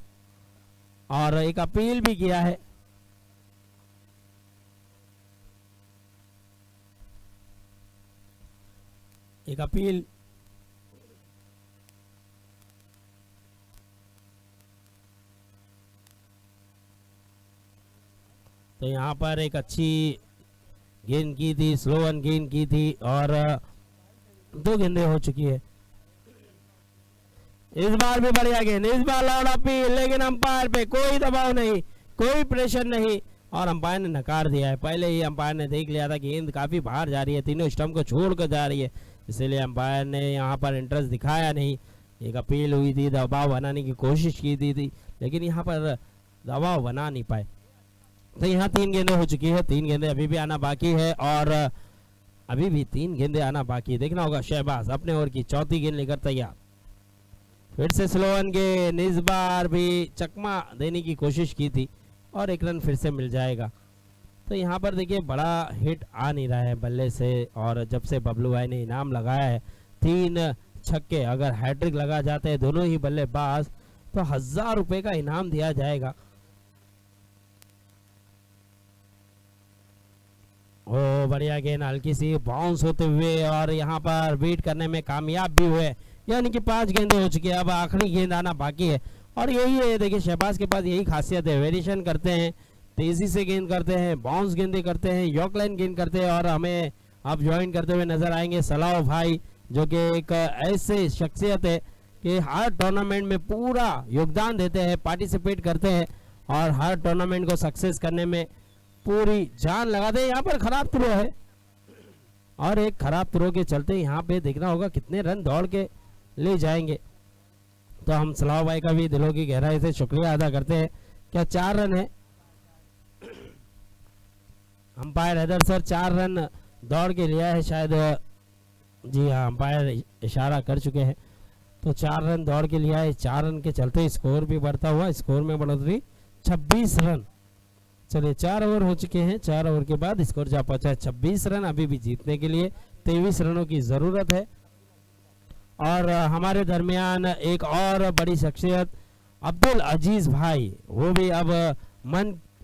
और एक अपील भी किया है। एक अपील तो यहाँ पर एक अच्छी गेंद की थी, स्लो वन गेंद की थी और 2 गेंदें हो चुकी है। इस बार भी बढ़िया गेंद, इस बार लॉर्ड अपील, लेकिन अंपायर पे कोई दबाव नहीं, कोई प्रेशर नहीं और अंपायर ने नकार दिया है। पहले ही अंपायर ने देख लिया था कि गेंद काफी बाहर जा रही है, तीनों स्टंप को छोड़कर जा रही है, इसीलिए अंपायर ने यहाँ पर इंटरेस्ट दिखाया नहीं। एक अपील हुई थी, दबाव बनाने की कोशिश की थी लेकिन यहाँ पर दबाव बना नहीं पाए। तो यहाँ 3 गेंदें हो चुकी है, 3 गेंदें अभी भी आना बाकी है और अभी भी 3 गेंदें आना बाकी है। देखना होगा शहबाज अपने ओवर की चौथी गेंद लेकर तैयार, फिर से स्लो वन गेंद, इस बार भी चकमा देने की कोशिश की थी और 1 रन फिर से मिल जाएगा। तो यहाँ पर देखिए बड़ा हिट आ नहीं रहा है बल्ले से, और जब से बबलू भाई ने इनाम लगाया है 3 छक्के, अगर हैट्रिक लगा जाते हैं दोनों ही बल्लेबाज तो 1000 रुपए का इनाम दिया जाएगा। ओ बढ़िया गेंद, हल्की सी बाउंस होते हुए और यहाँ पर बीट करने में कामयाब भी हुए, यानी कि 5 गेंदें हो चुकी है। अब आखिरी गेंद आना बाकी है और यही है, देखिए शहबाज के पास यही खासियत है, वेरिएशन करते हैं, तेजी से गेंद करते हैं, बाउंस गेंदें करते हैं, यॉर्क लाइन गेंद करते हैं। और हमें अब ज्वाइन करते हुए नजर आएंगे सलाह भाई, जो कि एक ऐसे शख्सियत है कि हर टूर्नामेंट में पूरा योगदान देते हैं, पार्टिसिपेट करते हैं और हर टूर्नामेंट को सक्सेस करने में पूरी जान लगाते हैं। यहाँ पर खराब थ्रो है और एक खराब थ्रो के चलते यहाँ पे देखना होगा कितने रन दौड़ के ले जाएंगे। तो हम सलाह भाई का भी दिलों की गहराई से शुक्रिया अदा करते हैं। क्या 4 रन है? अंपायर हैदर सर 4 रन दौड़ के लिया है शायद, जी हाँ अंपायर इशारा कर चुके हैं। तो 4 रन दौड़ के लिया है, 4 रन के चलते स्कोर भी बढ़ता हुआ, स्कोर में बढ़ोतरी 26 रन। चलिए 4 ओवर हो चुके हैं, 4 ओवर के बाद स्कोर जा पहुंचा है 26 रन। अभी भी जीतने के लिए 23 रनों की ज़रूरत है। और हमारे दरमियान एक और बड़ी शख्सियत अब्दुल अजीज भाई, वो भी अब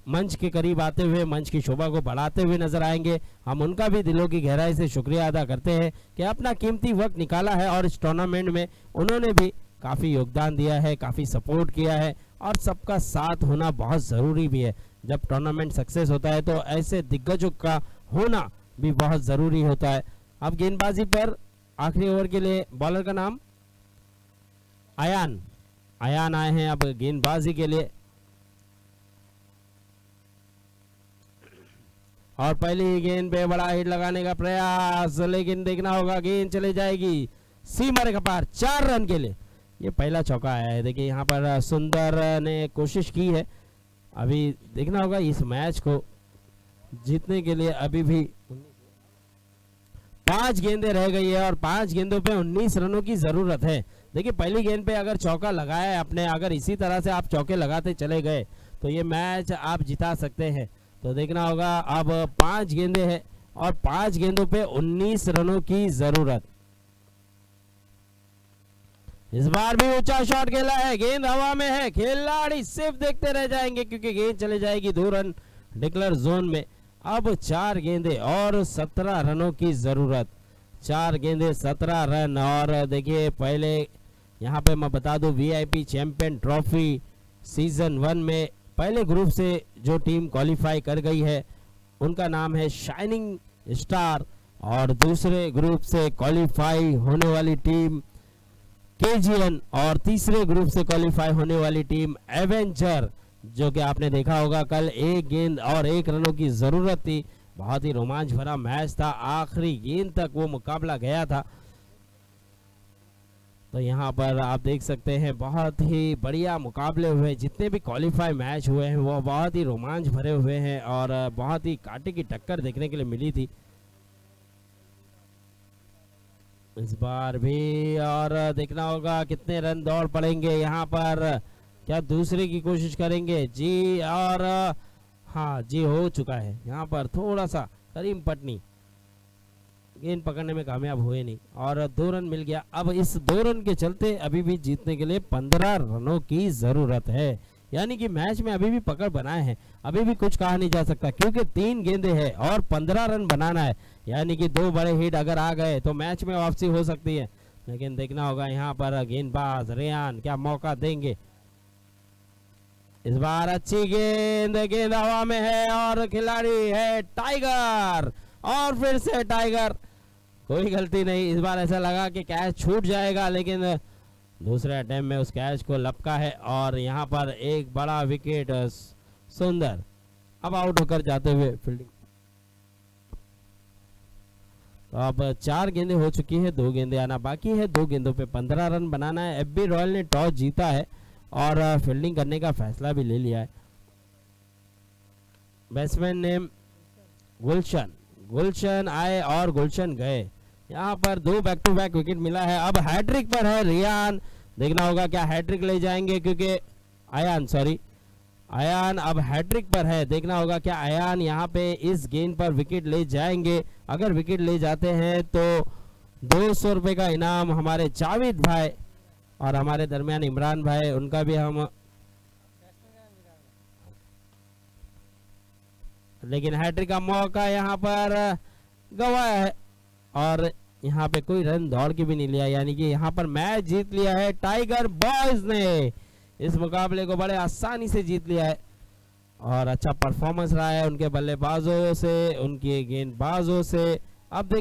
मंच के करीब आते हुए मंच की शोभा को बढ़ाते हुए नजर आएंगे। हम उनका भी दिलों की गहराई से शुक्रिया अदा करते हैं कि अपना कीमती वक्त निकाला है और इस टूर्नामेंट में उन्होंने भी काफ़ी योगदान दिया है, काफ़ी सपोर्ट किया है और सबका साथ होना बहुत ज़रूरी भी है। जब टूर्नामेंट सक्सेस होता है तो ऐसे दिग्गजों का होना भी बहुत ज़रूरी होता है। अब गेंदबाजी पर आखिरी ओवर के लिए बॉलर का नाम अयान आए हैं अब गेंदबाजी के लिए। और पहली गेंद पे बड़ा हिट लगाने का प्रयास, लेकिन देखना होगा गेंद चले जाएगी सीमा रेखा पार 4 रन के लिए। ये पहला चौका आया है। देखिए यहाँ पर सुंदर ने कोशिश की है। अभी देखना होगा इस मैच को जीतने के लिए अभी भी 5 गेंदें रह गई है और 5 गेंदों पे 19 रनों की जरूरत है। देखिए पहली गेंद पे अगर चौका लगाया है आपने, अगर इसी तरह से आप चौके लगाते चले गए तो ये मैच आप जिता सकते हैं। तो देखना होगा अब 5 गेंदें हैं और 5 गेंदों पे 19 रनों की जरूरत। इस बार भी ऊंचा शॉट खेला है, गेंद हवा में है, खिलाड़ी सिर्फ देखते रह जाएंगे क्योंकि गेंद चले जाएगी 2 रन डिक्लेयर जोन में। अब 4 गेंदें और 17 रनों की जरूरत। 4 गेंदें 17 रन। और देखिए पहले यहाँ पे मैं बता दूं वीआईपी चैंपियन ट्रॉफी सीजन 1 में पहले ग्रुप से जो टीम क्वालिफाई कर गई है उनका नाम है शाइनिंग स्टार, और दूसरे ग्रुप से क्वालिफाई होने वाली टीम केजीएन, और तीसरे ग्रुप से क्वालिफाई होने वाली टीम एवेंजर, जो कि आपने देखा होगा कल 1 गेंद और 1 रनों की जरूरत थी। बहुत ही रोमांच भरा मैच था, आखिरी गेंद तक वो मुकाबला गया था। तो यहाँ पर आप देख सकते हैं बहुत ही बढ़िया मुकाबले हुए, जितने भी क्वालिफाई मैच हुए हैं वो बहुत ही रोमांच भरे हुए हैं और बहुत ही कांटे की टक्कर देखने के लिए मिली थी इस बार भी। और देखना होगा कितने रन दौड़ पड़ेंगे यहाँ पर, क्या दूसरे की कोशिश करेंगे जी। और हाँ जी हो चुका है। यहाँ पर थोड़ा सा करीम पटनी गेंद पकड़ने में कामयाब हुए नहीं और 2 रन मिल गया। अब इस 2 रन के चलते अभी भी जीतने के लिए 15 रनों की जरूरत है, यानी कि मैच में अभी भी पकड़ बनाए हैं। अभी भी कुछ कहा नहीं जा सकता क्योंकि 3 गेंदें हैं और 15 रन बनाना है, यानी कि 2 बड़े हिट अगर आ गए तो मैच में वापसी हो सकती है। लेकिन देखना होगा यहाँ पर गेंदबाज रेयान क्या मौका देंगे। इस बार अच्छी गेंद, गेंद हवा में है और खिलाड़ी है टाइगर, और फिर से टाइगर, कोई गलती नहीं। इस बार ऐसा लगा कि कैच छूट जाएगा, लेकिन दूसरे अटेम्प्ट में उस कैच को लपका है और यहाँ पर एक बड़ा विकेट सुंदर अब आउट होकर जाते हुए फील्डिंग। तो अब 4 गेंदें हो चुकी है, 2 गेंदें आना बाकी है। 2 गेंदों पे 15 रन बनाना है। एफबी रॉयल ने टॉस जीता है और फील्डिंग करने का फैसला भी ले लिया है। बैट्समैन नेम गुलशन आए और गुलशन गए। यहाँ पर 2 बैक टू बैक विकेट मिला है। अब हैट्रिक पर है रियान, देखना होगा क्या हैट्रिक ले जाएंगे क्योंकि अयान अब हैट्रिक पर है। देखना होगा क्या अयान यहाँ पे इस गेंद पर विकेट ले जाएंगे। अगर विकेट ले जाते हैं तो 200 रुपये का इनाम हमारे जावेद भाई और हमारे दरमियान इमरान भाई, उनका भी हम, लेकिन हैट्रिक का मौका यहाँ पर गवाया है और यहाँ पे कोई रन दौड़ के भी नहीं लिया, यानी कि यहाँ पर मैच जीत लिया है टाइगर बॉयज ने। इस मुकाबले को बड़े आसानी से जीत लिया है और अच्छा परफॉर्मेंस रहा है उनके बल्लेबाजों से, उनके गेंदबाजों से। अब